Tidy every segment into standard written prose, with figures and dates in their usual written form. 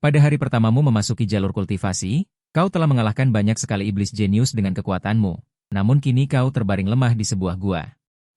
Pada hari pertamamu memasuki jalur kultivasi, kau telah mengalahkan banyak sekali iblis jenius dengan kekuatanmu. Namun kini kau terbaring lemah di sebuah gua.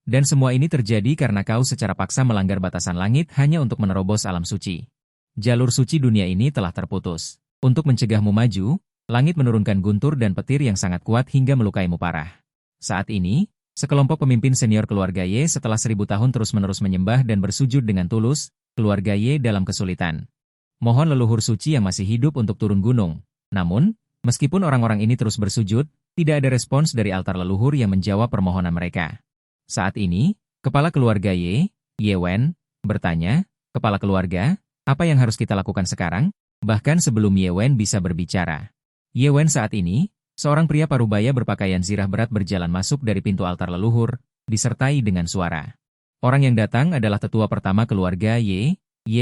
Dan semua ini terjadi karena kau secara paksa melanggar batasan langit hanya untuk menerobos alam suci. Jalur suci dunia ini telah terputus. Untuk mencegahmu maju, langit menurunkan guntur dan petir yang sangat kuat hingga melukaimu parah. Saat ini, sekelompok pemimpin senior keluarga Ye setelah 1000 tahun terus-menerus menyembah dan bersujud dengan tulus, keluarga Ye dalam kesulitan. Mohon leluhur suci yang masih hidup untuk turun gunung. Namun, meskipun orang-orang ini terus bersujud, tidak ada respons dari altar leluhur yang menjawab permohonan mereka. Saat ini, kepala keluarga Ye Wen, bertanya, "Kepala keluarga, apa yang harus kita lakukan sekarang?" Bahkan sebelum Ye Wen bisa berbicara. Ye Wen saat ini, seorang pria parubaya berpakaian zirah berat berjalan masuk dari pintu altar leluhur, disertai dengan suara. Orang yang datang adalah tetua pertama keluarga Ye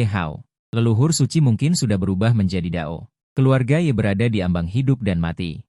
Hao. Leluhur suci mungkin sudah berubah menjadi Dao. Keluarga Ye berada di ambang hidup dan mati.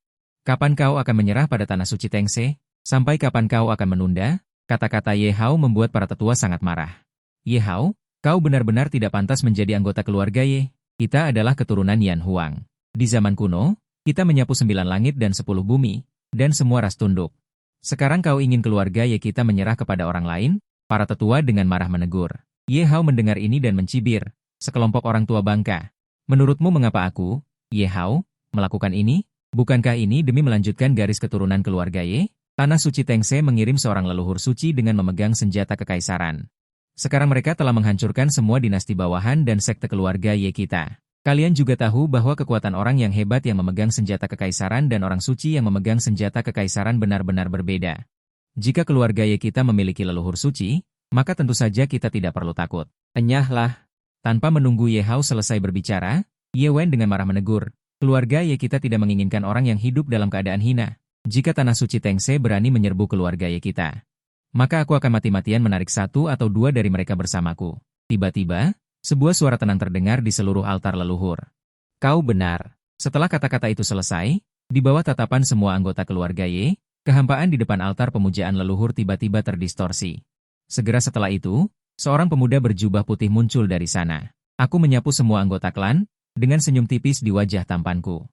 "Kapan kau akan menyerah pada tanah suci Tengse? Sampai kapan kau akan menunda?" Kata-kata Ye Hao membuat para tetua sangat marah. "Ye Hao, kau benar-benar tidak pantas menjadi anggota keluarga Ye. Kita adalah keturunan Yan Huang. Di zaman kuno, kita menyapu 9 langit dan 10 bumi, dan semua ras tunduk. Sekarang kau ingin keluarga Ye kita menyerah kepada orang lain?" Para tetua dengan marah menegur. Ye Hao mendengar ini dan mencibir. Sekelompok orang tua bangka. "Menurutmu mengapa aku, Ye Hao, melakukan ini? Bukankah ini demi melanjutkan garis keturunan keluarga Ye?" Tanah suci Tengse mengirim seorang leluhur suci dengan memegang senjata kekaisaran. Sekarang mereka telah menghancurkan semua dinasti bawahan dan sekte keluarga Ye kita. Kalian juga tahu bahwa kekuatan orang yang hebat yang memegang senjata kekaisaran dan orang suci yang memegang senjata kekaisaran benar-benar berbeda. Jika keluarga Ye kita memiliki leluhur suci, maka tentu saja kita tidak perlu takut. Enyahlah. Tanpa menunggu Ye Hao selesai berbicara, Ye Wen dengan marah menegur, "Keluarga Ye kita tidak menginginkan orang yang hidup dalam keadaan hina. Jika tanah suci Tengse berani menyerbu keluarga Ye kita, maka aku akan mati-matian menarik 1 atau 2 dari mereka bersamaku." Tiba-tiba, sebuah suara tenang terdengar di seluruh altar leluhur. "Kau benar." Setelah kata-kata itu selesai, di bawah tatapan semua anggota keluarga Ye, kehampaan di depan altar pemujaan leluhur tiba-tiba terdistorsi. Segera setelah itu, seorang pemuda berjubah putih muncul dari sana. "Aku menyapu semua anggota klan," dengan senyum tipis di wajah tampanku.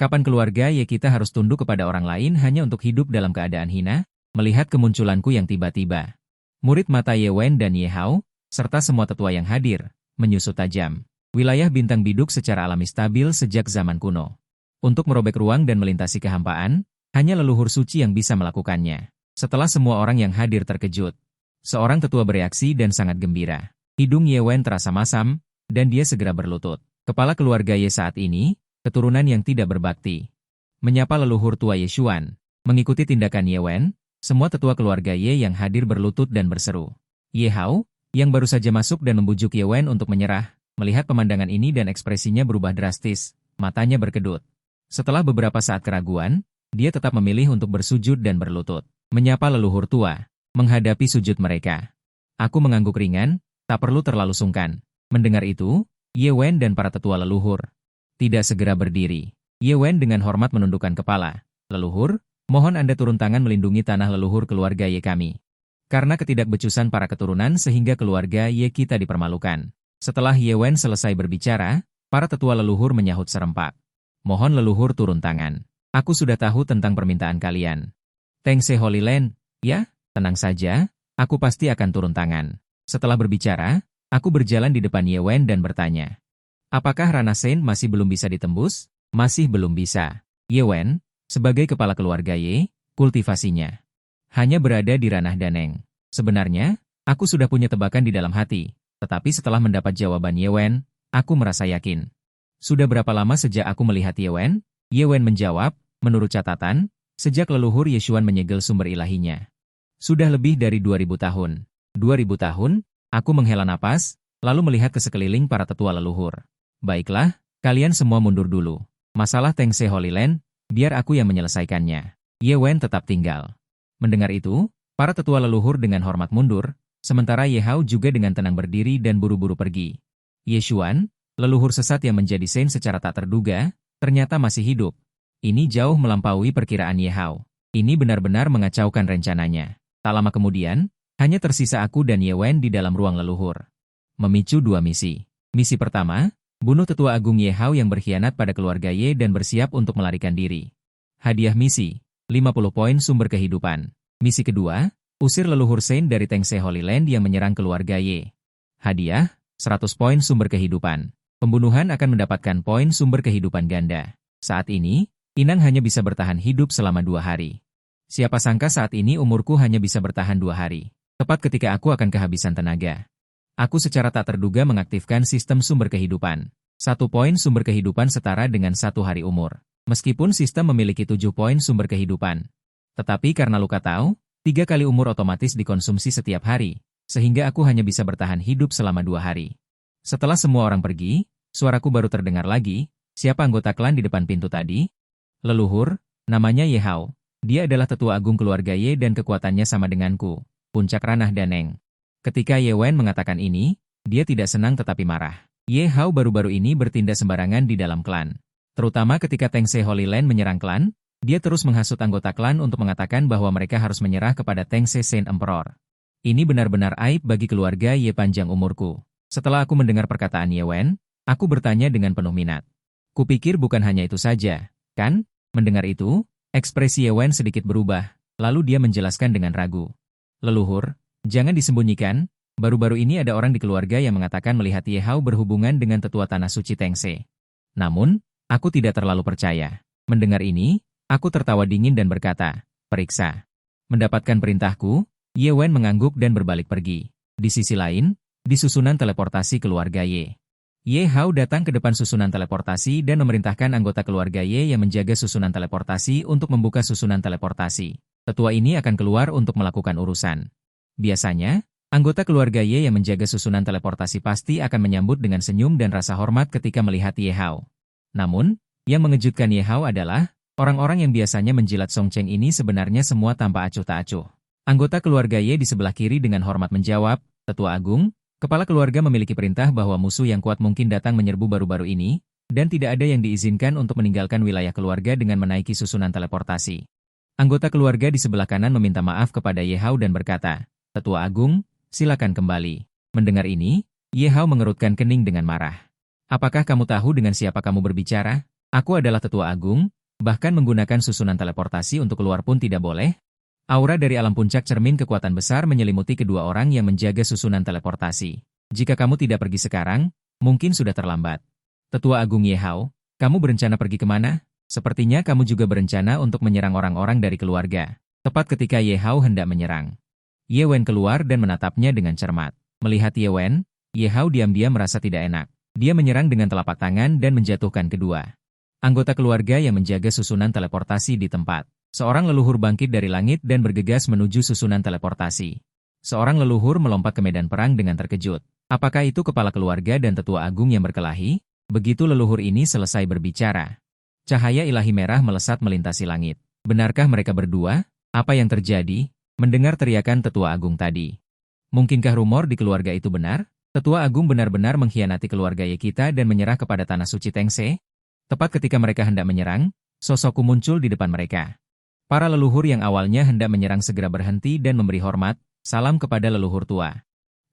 "Kapan keluarga Ye kita harus tunduk kepada orang lain hanya untuk hidup dalam keadaan hina?" Melihat kemunculanku yang tiba-tiba, murid mata Ye Wen dan Ye Hao, serta semua tetua yang hadir, menyusut tajam. Wilayah bintang biduk secara alami stabil sejak zaman kuno. Untuk merobek ruang dan melintasi kehampaan, hanya leluhur suci yang bisa melakukannya. Setelah semua orang yang hadir terkejut, seorang tetua bereaksi dan sangat gembira. Hidung Ye Wen terasa masam, dan dia segera berlutut. Kepala keluarga Ye saat ini, keturunan yang tidak berbakti. Menyapa leluhur tua Ye Xuan. Mengikuti tindakan Ye Wen, semua tetua keluarga Ye yang hadir berlutut dan berseru. Ye Hao, yang baru saja masuk dan membujuk Ye Wen untuk menyerah, melihat pemandangan ini dan ekspresinya berubah drastis, matanya berkedut. Setelah beberapa saat keraguan, dia tetap memilih untuk bersujud dan berlutut. Menyapa leluhur tua, menghadapi sujud mereka. "Aku mengangguk ringan, tak perlu terlalu sungkan." Mendengar itu, Ye Wen dan para tetua leluhur tidak segera berdiri. Ye Wen dengan hormat menundukkan kepala. "Leluhur, mohon Anda turun tangan melindungi tanah leluhur keluarga Ye kami. Karena ketidakbecusan para keturunan sehingga keluarga Ye kita dipermalukan." Setelah Ye Wen selesai berbicara, para tetua leluhur menyahut serempak. "Mohon leluhur turun tangan. Aku sudah tahu tentang permintaan kalian." "Tengse Holy Land, ya? Tenang saja, aku pasti akan turun tangan." Setelah berbicara, aku berjalan di depan Ye Wen dan bertanya, "Apakah Ranah Saint masih belum bisa ditembus?" "Masih belum bisa." Ye Wen, sebagai kepala keluarga Ye, kultivasinya hanya berada di ranah Daneng. Sebenarnya, aku sudah punya tebakan di dalam hati, tetapi setelah mendapat jawaban Ye Wen, aku merasa yakin. "Sudah berapa lama sejak aku melihat Ye Wen?" Ye Wen menjawab, "Menurut catatan, sejak leluhur Ye Xuan menyegel sumber ilahinya. Sudah lebih dari 2000 tahun. 2000 tahun?" Aku menghela napas, lalu melihat ke sekeliling para tetua leluhur. "Baiklah, kalian semua mundur dulu. Masalah Tengse Holy Land, biar aku yang menyelesaikannya." Ye Wen tetap tinggal. Mendengar itu, para tetua leluhur dengan hormat mundur, sementara Ye Hao juga dengan tenang berdiri dan buru-buru pergi. Ye Xuan, leluhur sesat yang menjadi saint secara tak terduga, ternyata masih hidup. Ini jauh melampaui perkiraan Ye Hao. Ini benar-benar mengacaukan rencananya. Tak lama kemudian, hanya tersisa aku dan Ye Wen di dalam ruang leluhur. Memicu 2 misi. Misi pertama, Bunuh Tetua Agung Ye Hao yang berkhianat pada keluarga Ye dan bersiap untuk melarikan diri. Hadiah misi, 50 poin sumber kehidupan. Misi kedua, usir leluhur Saint dari Tengse Holy Land yang menyerang keluarga Ye. Hadiah, 100 poin sumber kehidupan. Pembunuhan akan mendapatkan poin sumber kehidupan ganda. Saat ini, Inang hanya bisa bertahan hidup selama 2 hari. Siapa sangka saat ini umurku hanya bisa bertahan 2 hari. Tepat ketika aku akan kehabisan tenaga. Aku secara tak terduga mengaktifkan sistem sumber kehidupan. 1 poin sumber kehidupan setara dengan 1 hari umur. Meskipun sistem memiliki 7 poin sumber kehidupan. Tetapi karena luka tahu, 3 kali umur otomatis dikonsumsi setiap hari, sehingga aku hanya bisa bertahan hidup selama 2 hari. Setelah semua orang pergi, suaraku baru terdengar lagi. Siapa anggota klan di depan pintu tadi? Leluhur, namanya Ye Hao. Dia adalah tetua agung keluarga Ye dan kekuatannya sama denganku, puncak ranah Daneng. Ketika Ye Wen mengatakan ini, dia tidak senang tetapi marah. Ye Hao baru-baru ini bertindak sembarangan di dalam klan. Terutama ketika Tengse Holy Land menyerang klan, dia terus menghasut anggota klan untuk mengatakan bahwa mereka harus menyerah kepada Tengse Saint Emperor. Ini benar-benar aib bagi keluarga Ye panjang umurku. Setelah aku mendengar perkataan Ye Wen, aku bertanya dengan penuh minat. Kupikir bukan hanya itu saja, kan? Mendengar itu, ekspresi Ye Wen sedikit berubah, lalu dia menjelaskan dengan ragu. Leluhur, jangan disembunyikan, baru-baru ini ada orang di keluarga yang mengatakan melihat Ye Hao berhubungan dengan tetua tanah suci Tengse. Namun, aku tidak terlalu percaya. Mendengar ini, aku tertawa dingin dan berkata, periksa. Mendapatkan perintahku, Ye Wen mengangguk dan berbalik pergi. Di sisi lain, di susunan teleportasi keluarga Ye. Ye Hao datang ke depan susunan teleportasi dan memerintahkan anggota keluarga Ye yang menjaga susunan teleportasi untuk membuka susunan teleportasi. Tetua ini akan keluar untuk melakukan urusan. Biasanya, anggota keluarga Ye yang menjaga susunan teleportasi pasti akan menyambut dengan senyum dan rasa hormat ketika melihat Ye Hao. Namun, yang mengejutkan Ye Hao adalah, orang-orang yang biasanya menjilat Song Cheng ini sebenarnya semua tanpa acuh tak acuh. Anggota keluarga Ye di sebelah kiri dengan hormat menjawab, Tetua Agung, kepala keluarga memiliki perintah bahwa musuh yang kuat mungkin datang menyerbu baru-baru ini, dan tidak ada yang diizinkan untuk meninggalkan wilayah keluarga dengan menaiki susunan teleportasi. Anggota keluarga di sebelah kanan meminta maaf kepada Ye Hao dan berkata, Tetua Agung, silakan kembali. Mendengar ini, Ye Hao mengerutkan kening dengan marah. Apakah kamu tahu dengan siapa kamu berbicara? Aku adalah Tetua Agung, bahkan menggunakan susunan teleportasi untuk keluar pun tidak boleh. Aura dari alam puncak cermin kekuatan besar menyelimuti kedua orang yang menjaga susunan teleportasi. Jika kamu tidak pergi sekarang, mungkin sudah terlambat. Tetua Agung Ye Hao, kamu berencana pergi kemana? Sepertinya kamu juga berencana untuk menyerang orang-orang dari keluarga. Tepat ketika Ye Hao hendak menyerang. Ye Wen keluar dan menatapnya dengan cermat. Melihat Ye Wen, Ye Hao diam-diam merasa tidak enak. Dia menyerang dengan telapak tangan dan menjatuhkan kedua anggota keluarga yang menjaga susunan teleportasi di tempat. Seorang leluhur bangkit dari langit dan bergegas menuju susunan teleportasi. Seorang leluhur melompat ke medan perang dengan terkejut. Apakah itu kepala keluarga dan tetua agung yang berkelahi? Begitu leluhur ini selesai berbicara, cahaya ilahi merah melesat melintasi langit. Benarkah mereka berdua? Apa yang terjadi? Mendengar teriakan tetua agung tadi. Mungkinkah rumor di keluarga itu benar? Tetua agung benar-benar mengkhianati keluarga Ye kita dan menyerah kepada tanah suci Tengse? Tepat ketika mereka hendak menyerang, sosokku muncul di depan mereka. Para leluhur yang awalnya hendak menyerang segera berhenti dan memberi hormat, salam kepada leluhur tua.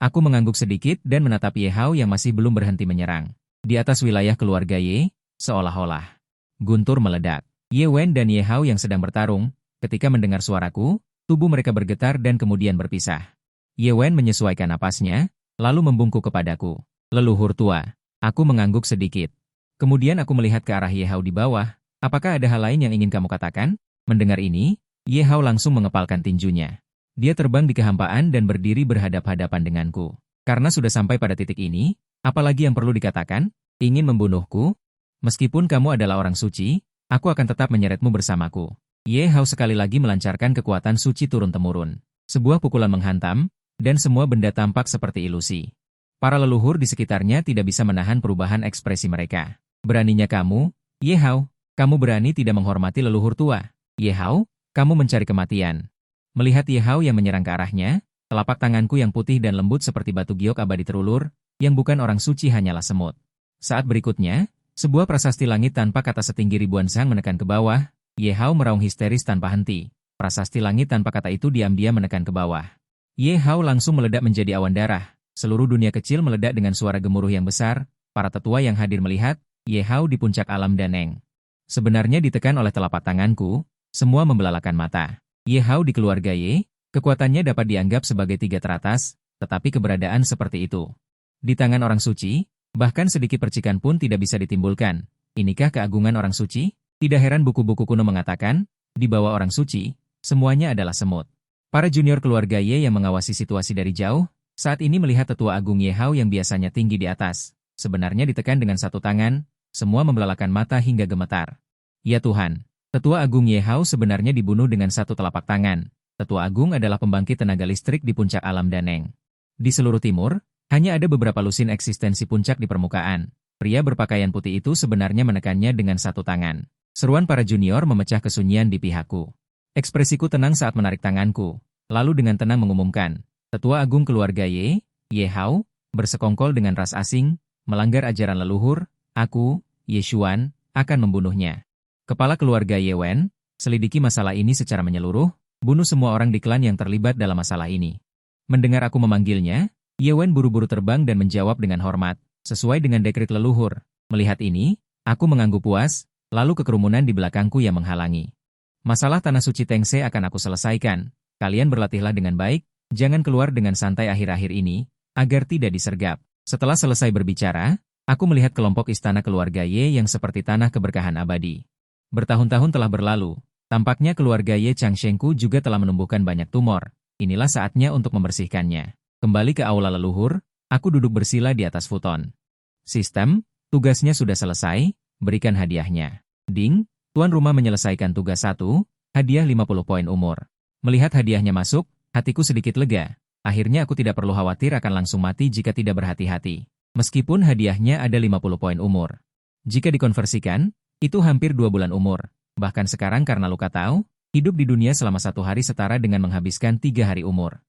Aku mengangguk sedikit dan menatap Ye Hao yang masih belum berhenti menyerang. Di atas wilayah keluarga Ye, seolah-olah guntur meledak. Ye Wen dan Ye Hao yang sedang bertarung, ketika mendengar suaraku, tubuh mereka bergetar dan kemudian berpisah. Ye Wen menyesuaikan napasnya, lalu membungkuk kepadaku. Leluhur tua, aku mengangguk sedikit. Kemudian aku melihat ke arah Ye Hao di bawah. Apakah ada hal lain yang ingin kamu katakan? Mendengar ini, Ye Hao langsung mengepalkan tinjunya. Dia terbang di kehampaan dan berdiri berhadap-hadapan denganku. Karena sudah sampai pada titik ini, apalagi yang perlu dikatakan? Ingin membunuhku? Meskipun kamu adalah orang suci, aku akan tetap menyeretmu bersamaku. Ye Hao sekali lagi melancarkan kekuatan suci turun-temurun. Sebuah pukulan menghantam, dan semua benda tampak seperti ilusi. Para leluhur di sekitarnya tidak bisa menahan perubahan ekspresi mereka. Beraninya kamu, Ye Hao, kamu berani tidak menghormati leluhur tua. Ye Hao, kamu mencari kematian. Melihat Ye Hao yang menyerang ke arahnya, telapak tanganku yang putih dan lembut seperti batu giok abadi terulur, yang bukan orang suci hanyalah semut. Saat berikutnya, sebuah prasasti langit tanpa kata setinggi ribuan sang menekan ke bawah. Ye Hao meraung histeris tanpa henti. Prasasti langit tanpa kata itu diam-diam menekan ke bawah. Ye Hao langsung meledak menjadi awan darah. Seluruh dunia kecil meledak dengan suara gemuruh yang besar. para tetua yang hadir melihat Ye Hao di puncak alam Daneng. Sebenarnya ditekan oleh telapak tanganku, semua membelalakan mata. Ye Hao di keluarga Ye, kekuatannya dapat dianggap sebagai tiga teratas, tetapi keberadaan seperti itu. Di tangan orang suci, bahkan sedikit percikan pun tidak bisa ditimbulkan. Inikah keagungan orang suci? Tidak heran buku-buku kuno mengatakan, di bawah orang suci, semuanya adalah semut. Para junior keluarga Ye yang mengawasi situasi dari jauh, saat ini melihat tetua agung Ye Hao yang biasanya tinggi di atas, sebenarnya ditekan dengan satu tangan, semua membelalakan mata hingga gemetar. Ya Tuhan, tetua agung Ye Hao sebenarnya dibunuh dengan satu telapak tangan. Tetua agung adalah pembangkit tenaga listrik di puncak alam Daneng. Di seluruh timur, hanya ada beberapa lusin eksistensi puncak di permukaan. Pria berpakaian putih itu sebenarnya menekannya dengan satu tangan. Seruan para junior memecah kesunyian di pihakku. Ekspresiku tenang saat menarik tanganku, lalu dengan tenang mengumumkan, tetua agung keluarga Ye Hao, bersekongkol dengan ras asing, melanggar ajaran leluhur, aku, Ye Xuan, akan membunuhnya. Kepala keluarga Ye Wen, selidiki masalah ini secara menyeluruh, bunuh semua orang di klan yang terlibat dalam masalah ini. Mendengar aku memanggilnya, Ye Wen buru-buru terbang dan menjawab dengan hormat, sesuai dengan dekret leluhur. Melihat ini, aku mengangguk puas, lalu kekerumunan di belakangku yang menghalangi. Masalah tanah suci Tengse akan aku selesaikan. Kalian berlatihlah dengan baik, jangan keluar dengan santai akhir-akhir ini, agar tidak disergap. Setelah selesai berbicara, aku melihat kelompok istana keluarga Ye yang seperti tanah keberkahan abadi. Bertahun-tahun telah berlalu, tampaknya keluarga Ye Changshengku juga telah menumbuhkan banyak tumor. Inilah saatnya untuk membersihkannya. Kembali ke aula leluhur, aku duduk bersila di atas futon. Sistem, tugasnya sudah selesai, berikan hadiahnya. Ding, tuan rumah menyelesaikan tugas 1, hadiah 50 poin umur. Melihat hadiahnya masuk, hatiku sedikit lega. Akhirnya aku tidak perlu khawatir akan langsung mati jika tidak berhati-hati. Meskipun hadiahnya ada 50 poin umur. Jika dikonversikan, itu hampir 2 bulan umur. Bahkan sekarang karena luka tahu, hidup di dunia selama 1 hari setara dengan menghabiskan 3 hari umur.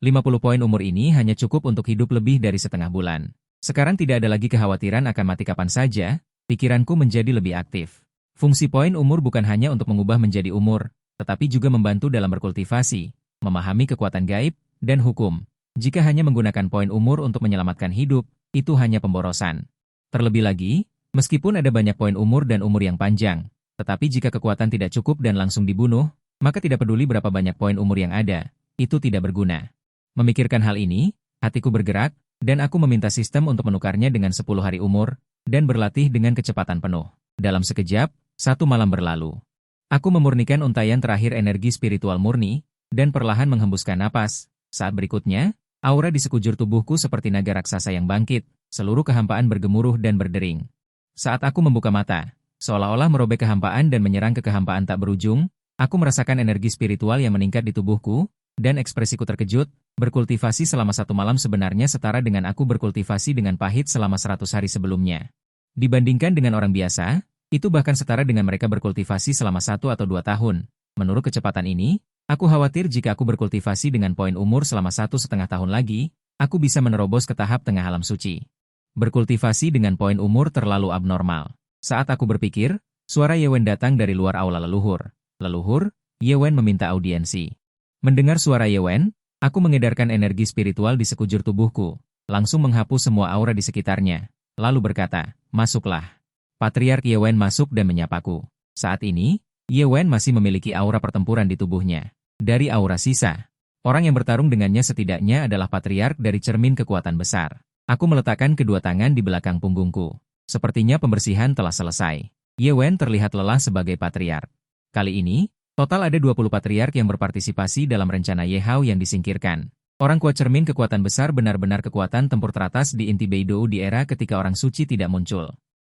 50 poin umur ini hanya cukup untuk hidup lebih dari setengah bulan. Sekarang tidak ada lagi kekhawatiran akan mati kapan saja, pikiranku menjadi lebih aktif. Fungsi poin umur bukan hanya untuk mengubah menjadi umur, tetapi juga membantu dalam berkultivasi, memahami kekuatan gaib, dan hukum. Jika hanya menggunakan poin umur untuk menyelamatkan hidup, itu hanya pemborosan. Terlebih lagi, meskipun ada banyak poin umur dan umur yang panjang, tetapi jika kekuatan tidak cukup dan langsung dibunuh, maka tidak peduli berapa banyak poin umur yang ada, itu tidak berguna. Memikirkan hal ini, hatiku bergerak, dan aku meminta sistem untuk menukarnya dengan 10 hari umur, dan berlatih dengan kecepatan penuh. Dalam sekejap, 1 malam berlalu. Aku memurnikan untaian terakhir energi spiritual murni, dan perlahan menghembuskan napas. Saat berikutnya, aura di sekujur tubuhku seperti naga raksasa yang bangkit, seluruh kehampaan bergemuruh dan berdering. Saat aku membuka mata, seolah-olah merobek kehampaan dan menyerang ke kehampaan tak berujung, aku merasakan energi spiritual yang meningkat di tubuhku, dan ekspresiku terkejut. Berkultivasi selama 1 malam sebenarnya setara dengan aku berkultivasi dengan pahit selama 100 hari sebelumnya. Dibandingkan dengan orang biasa, itu bahkan setara dengan mereka berkultivasi selama 1 atau 2 tahun. Menurut kecepatan ini, aku khawatir jika aku berkultivasi dengan poin umur selama 1,5 tahun lagi, aku bisa menerobos ke tahap tengah alam suci. Berkultivasi dengan poin umur terlalu abnormal. Saat aku berpikir, suara Ye Wen datang dari luar aula leluhur. Leluhur, Ye Wen meminta audiensi. Mendengar suara Ye Wen, aku mengedarkan energi spiritual di sekujur tubuhku, langsung menghapus semua aura di sekitarnya, lalu berkata, masuklah. Patriark Ye Wen masuk dan menyapaku. Saat ini, Ye Wen masih memiliki aura pertempuran di tubuhnya. Dari aura sisa, orang yang bertarung dengannya setidaknya adalah patriark dari cermin kekuatan besar. Aku meletakkan kedua tangan di belakang punggungku. Sepertinya pembersihan telah selesai. Ye Wen terlihat lelah sebagai patriark. Kali ini, total ada 20 patriark yang berpartisipasi dalam rencana Ye Hao yang disingkirkan. Orang kuat cermin kekuatan besar benar-benar kekuatan tempur teratas di inti Beidou di era ketika orang suci tidak muncul.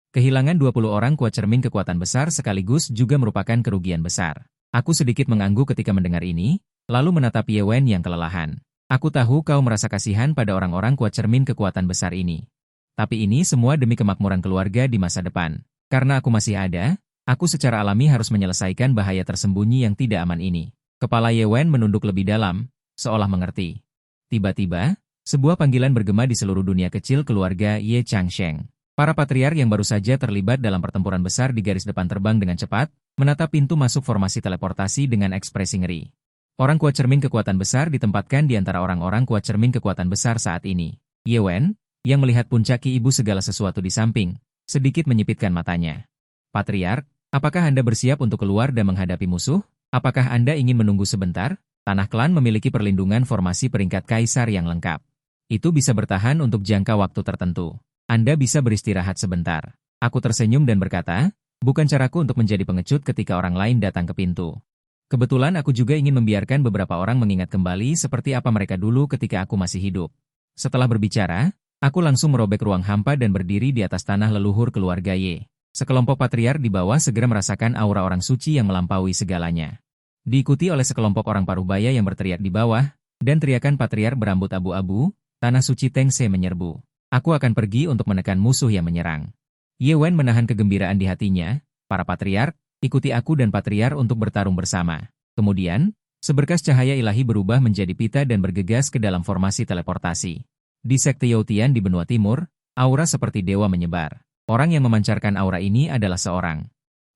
Kehilangan 20 orang kuat cermin kekuatan besar sekaligus juga merupakan kerugian besar. Aku sedikit mengangguk ketika mendengar ini, lalu menatap Ye Wen yang kelelahan. Aku tahu kau merasa kasihan pada orang-orang kuat cermin kekuatan besar ini. Tapi ini semua demi kemakmuran keluarga di masa depan. Karena aku masih ada, aku secara alami harus menyelesaikan bahaya tersembunyi yang tidak aman ini. Kepala Ye Wen menunduk lebih dalam, seolah mengerti. Tiba-tiba, sebuah panggilan bergema di seluruh dunia kecil keluarga Ye Changsheng. Para patriark yang baru saja terlibat dalam pertempuran besar di garis depan terbang dengan cepat, menatap pintu masuk formasi teleportasi dengan ekspresi ngeri. Orang kuat cermin kekuatan besar ditempatkan di antara orang-orang kuat cermin kekuatan besar saat ini. Ye Wen, yang melihat puncak Ki Ibu segala sesuatu di samping, sedikit menyipitkan matanya. Patriark, apakah Anda bersiap untuk keluar dan menghadapi musuh? Apakah Anda ingin menunggu sebentar? Tanah klan memiliki perlindungan formasi peringkat kaisar yang lengkap. Itu bisa bertahan untuk jangka waktu tertentu. Anda bisa beristirahat sebentar. Aku tersenyum dan berkata, bukan caraku untuk menjadi pengecut ketika orang lain datang ke pintu. Kebetulan aku juga ingin membiarkan beberapa orang mengingat kembali seperti apa mereka dulu ketika aku masih hidup. Setelah berbicara, aku langsung merobek ruang hampa dan berdiri di atas tanah leluhur keluarga Ye. Sekelompok patriark di bawah segera merasakan aura orang suci yang melampaui segalanya. Diikuti oleh sekelompok orang paruhbaya yang berteriak di bawah, dan teriakan patriark berambut abu-abu, tanah suci Tengse menyerbu. Aku akan pergi untuk menekan musuh yang menyerang. Ye Wen menahan kegembiraan di hatinya, para patriark, ikuti aku dan patriark untuk bertarung bersama. Kemudian, seberkas cahaya ilahi berubah menjadi pita dan bergegas ke dalam formasi teleportasi. Di sekte Youtian di benua timur, aura seperti dewa menyebar. Orang yang memancarkan aura ini adalah seorang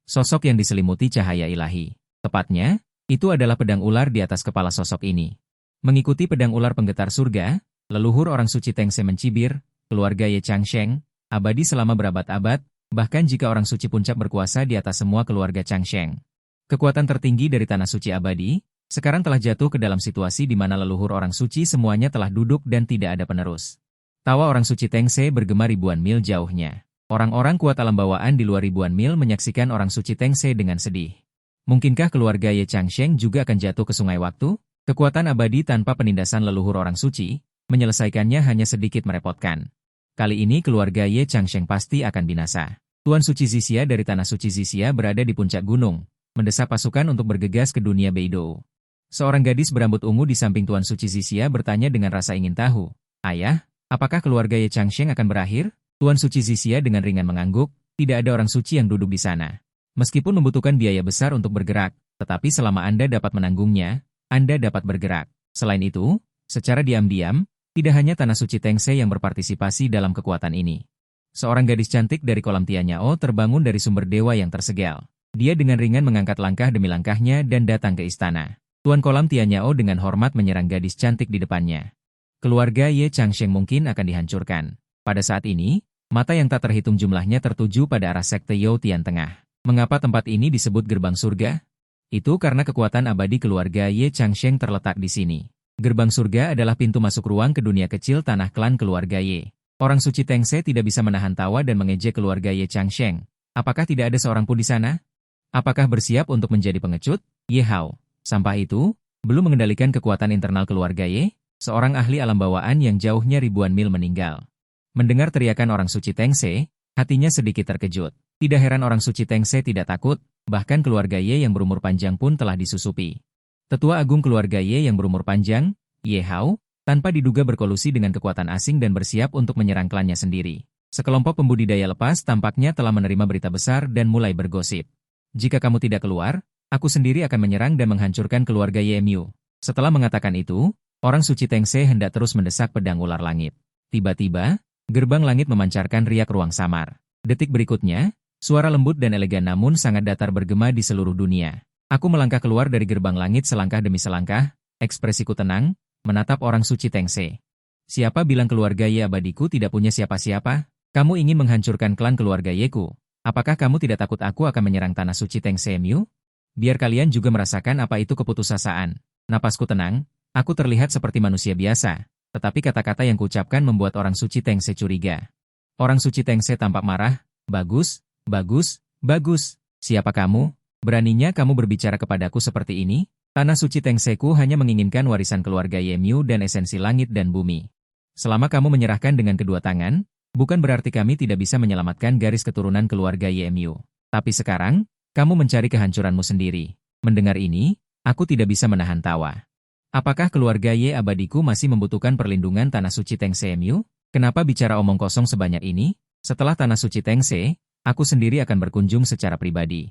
sosok yang diselimuti cahaya ilahi. Tepatnya, itu adalah pedang ular di atas kepala sosok ini. Mengikuti pedang ular penggetar surga, leluhur orang suci Tengse mencibir, keluarga Ye Changsheng, abadi selama berabad-abad, bahkan jika orang suci puncak berkuasa di atas semua keluarga Changsheng. Kekuatan tertinggi dari tanah suci abadi, sekarang telah jatuh ke dalam situasi di mana leluhur orang suci semuanya telah duduk dan tidak ada penerus. Tawa orang suci Tengse bergema ribuan mil jauhnya. Orang-orang kuat alam bawaan di luar ribuan mil menyaksikan orang suci Tengse dengan sedih. Mungkinkah keluarga Ye Changsheng juga akan jatuh ke sungai waktu? Kekuatan abadi tanpa penindasan leluhur orang suci, menyelesaikannya hanya sedikit merepotkan. Kali ini keluarga Ye Changsheng pasti akan binasa. Tuan Suci Zixia dari Tanah Suci Zixia berada di puncak gunung, mendesak pasukan untuk bergegas ke dunia Beidou. Seorang gadis berambut ungu di samping Tuan Suci Zixia bertanya dengan rasa ingin tahu, "Ayah, apakah keluarga Ye Changsheng akan berakhir?" Tuan Suci Zixia dengan ringan mengangguk, "Tidak ada orang suci yang duduk di sana. Meskipun membutuhkan biaya besar untuk bergerak, tetapi selama Anda dapat menanggungnya, Anda dapat bergerak. Selain itu, secara diam-diam, tidak hanya Tanah Suci Tengse yang berpartisipasi dalam kekuatan ini. Seorang gadis cantik dari kolam Tianyao terbangun dari sumber dewa yang tersegel. Dia dengan ringan mengangkat langkah demi langkahnya dan datang ke istana. Tuan kolam Tianyao dengan hormat menyerang gadis cantik di depannya. Keluarga Ye Changsheng mungkin akan dihancurkan. Pada saat ini, mata yang tak terhitung jumlahnya tertuju pada arah sekte Youtian Tengah. Mengapa tempat ini disebut gerbang surga? Itu karena kekuatan abadi keluarga Ye Changsheng terletak di sini. Gerbang surga adalah pintu masuk ruang ke dunia kecil tanah klan keluarga Ye. Orang suci Tengse tidak bisa menahan tawa dan mengejek keluarga Ye Changsheng. Apakah tidak ada seorang pun di sana? Apakah bersiap untuk menjadi pengecut? Ye Hao. Sampah itu, belum mengendalikan kekuatan internal keluarga Ye, seorang ahli alam bawaan yang jauhnya ribuan mil meninggal. Mendengar teriakan orang suci Tengse, hatinya sedikit terkejut. Tidak heran orang suci Tengse tidak takut, bahkan keluarga Ye yang berumur panjang pun telah disusupi. Tetua agung keluarga Ye yang berumur panjang, Ye Hao, tanpa diduga berkolusi dengan kekuatan asing dan bersiap untuk menyerang klannya sendiri. Sekelompok pembudidaya lepas tampaknya telah menerima berita besar dan mulai bergosip. Jika kamu tidak keluar, aku sendiri akan menyerang dan menghancurkan keluarga Ye Miu. Setelah mengatakan itu, orang suci Tengse hendak terus mendesak pedang ular langit. Tiba-tiba, gerbang langit memancarkan riak ruang samar. Detik berikutnya, suara lembut dan elegan namun sangat datar bergema di seluruh dunia. Aku melangkah keluar dari gerbang langit selangkah demi selangkah, ekspresiku tenang, menatap orang suci Tengse. Siapa bilang keluarga Ye abadiku tidak punya siapa-siapa? Kamu ingin menghancurkan klan keluarga Yeku. Apakah kamu tidak takut aku akan menyerang tanah suci Tengse Miu? Biar kalian juga merasakan apa itu keputusasaan. Napasku tenang, aku terlihat seperti manusia biasa, tetapi kata-kata yang kuucapkan membuat orang suci Tengse curiga. Orang suci Tengse tampak marah. Bagus, bagus, bagus. Siapa kamu? Beraninya kamu berbicara kepadaku seperti ini? Tanah suci Tengseku hanya menginginkan warisan keluarga Ye Miu dan esensi langit dan bumi. Selama kamu menyerahkan dengan kedua tangan, bukan berarti kami tidak bisa menyelamatkan garis keturunan keluarga Ye Miu. Tapi sekarang, kamu mencari kehancuranmu sendiri. Mendengar ini, aku tidak bisa menahan tawa. Apakah keluarga Ye abadiku masih membutuhkan perlindungan tanah suci Tengse Miu? Kenapa bicara omong kosong sebanyak ini? Setelah tanah suci Tengse, aku sendiri akan berkunjung secara pribadi.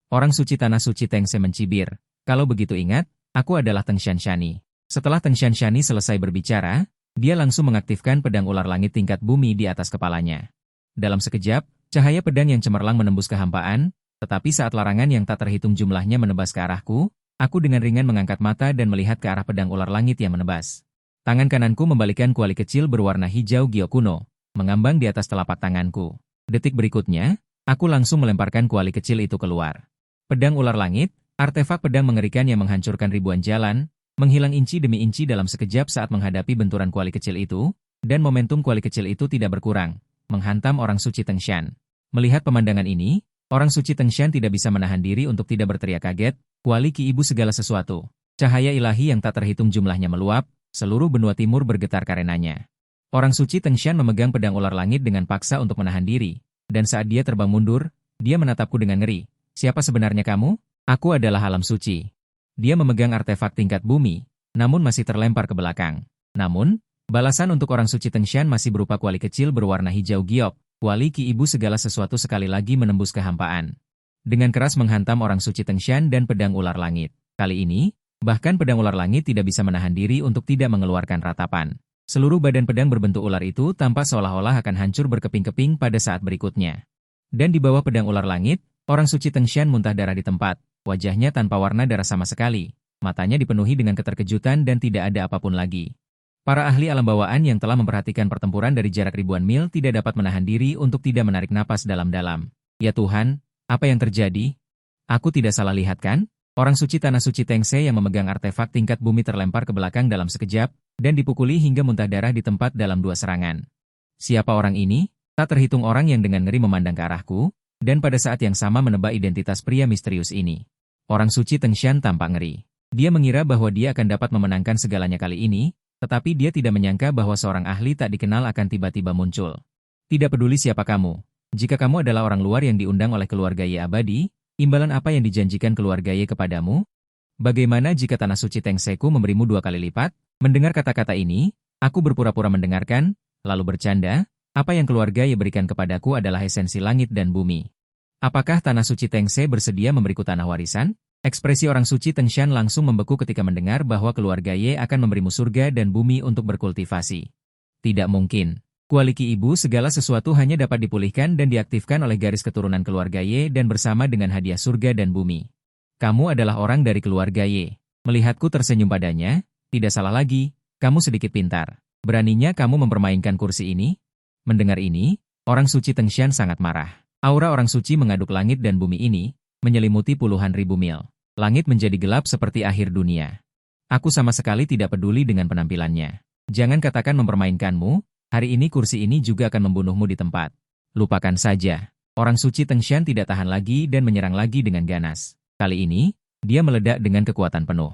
Orang suci tanah suci Tengse mencibir. Kalau begitu ingat, aku adalah Teng Shanshani. Setelah Teng Shanshani selesai berbicara, dia langsung mengaktifkan pedang ular langit tingkat bumi di atas kepalanya. Dalam sekejap, cahaya pedang yang cemerlang menembus kehampaan, tetapi saat larangan yang tak terhitung jumlahnya menebas ke arahku, aku dengan ringan mengangkat mata dan melihat ke arah pedang ular langit yang menebas. Tangan kananku membalikan kuali kecil berwarna hijau Gyo kuno, mengambang di atas telapak tanganku. Detik berikutnya, aku langsung melemparkan kuali kecil itu keluar. Pedang ular langit, artefak pedang mengerikan yang menghancurkan ribuan jalan, menghilang inci demi inci dalam sekejap saat menghadapi benturan kuali kecil itu, dan momentum kuali kecil itu tidak berkurang, menghantam orang suci Tengshan. Melihat pemandangan ini, orang suci Tengshan tidak bisa menahan diri untuk tidak berteriak kaget, kuali ki ibu segala sesuatu. Cahaya ilahi yang tak terhitung jumlahnya meluap, seluruh benua timur bergetar karenanya. Orang suci Tengshan memegang pedang ular langit dengan paksa untuk menahan diri, dan saat dia terbang mundur, dia menatapku dengan ngeri. Siapa sebenarnya kamu? Aku adalah alam suci. Dia memegang artefak tingkat bumi, namun masih terlempar ke belakang. Namun, balasan untuk orang suci Tengshan masih berupa kuali kecil berwarna hijau giok, kuali ki ibu segala sesuatu sekali lagi menembus kehampaan. Dengan keras menghantam orang suci Tengshan dan pedang ular langit. Kali ini, bahkan pedang ular langit tidak bisa menahan diri untuk tidak mengeluarkan ratapan. Seluruh badan pedang berbentuk ular itu tampak seolah-olah akan hancur berkeping-keping pada saat berikutnya. Dan di bawah pedang ular langit, orang suci Tengshan muntah darah di tempat, wajahnya tanpa warna darah sama sekali, matanya dipenuhi dengan keterkejutan dan tidak ada apapun lagi. Para ahli alam bawaan yang telah memperhatikan pertempuran dari jarak ribuan mil tidak dapat menahan diri untuk tidak menarik napas dalam-dalam. Ya Tuhan, apa yang terjadi? Aku tidak salah lihat kan? Orang suci tanah suci Tengse yang memegang artefak tingkat bumi terlempar ke belakang dalam sekejap, dan dipukuli hingga muntah darah di tempat dalam 2 serangan. Siapa orang ini? Tak terhitung orang yang dengan ngeri memandang ke arahku, dan pada saat yang sama menebak identitas pria misterius ini. Orang suci Tengshan tampak ngeri. Dia mengira bahwa dia akan dapat memenangkan segalanya kali ini, tetapi dia tidak menyangka bahwa seorang ahli tak dikenal akan tiba-tiba muncul. Tidak peduli siapa kamu. Jika kamu adalah orang luar yang diundang oleh keluarga Ye abadi, imbalan apa yang dijanjikan keluarga Ye kepadamu? Bagaimana jika tanah suci Tengseku memberimu 2 kali lipat? Mendengar kata-kata ini, aku berpura-pura mendengarkan, lalu bercanda, apa yang keluarga Ye berikan kepadaku adalah esensi langit dan bumi. Apakah tanah suci Tengse bersedia memberiku tanah warisan? Ekspresi orang suci Tengshan langsung membeku ketika mendengar bahwa keluarga Ye akan memberimu surga dan bumi untuk berkultivasi. Tidak mungkin. Kuali ki ibu segala sesuatu hanya dapat dipulihkan dan diaktifkan oleh garis keturunan keluarga Ye dan bersama dengan hadiah surga dan bumi. Kamu adalah orang dari keluarga Ye. Melihatku tersenyum padanya, tidak salah lagi, kamu sedikit pintar. Beraninya kamu mempermainkan kursi ini? Mendengar ini, orang suci Tengshan sangat marah. Aura orang suci mengaduk langit dan bumi ini, menyelimuti puluhan ribu mil. Langit menjadi gelap seperti akhir dunia. Aku sama sekali tidak peduli dengan penampilannya. Jangan katakan mempermainkanmu, hari ini kursi ini juga akan membunuhmu di tempat. Lupakan saja. Orang suci Tengshan tidak tahan lagi dan menyerang lagi dengan ganas. Kali ini, dia meledak dengan kekuatan penuh.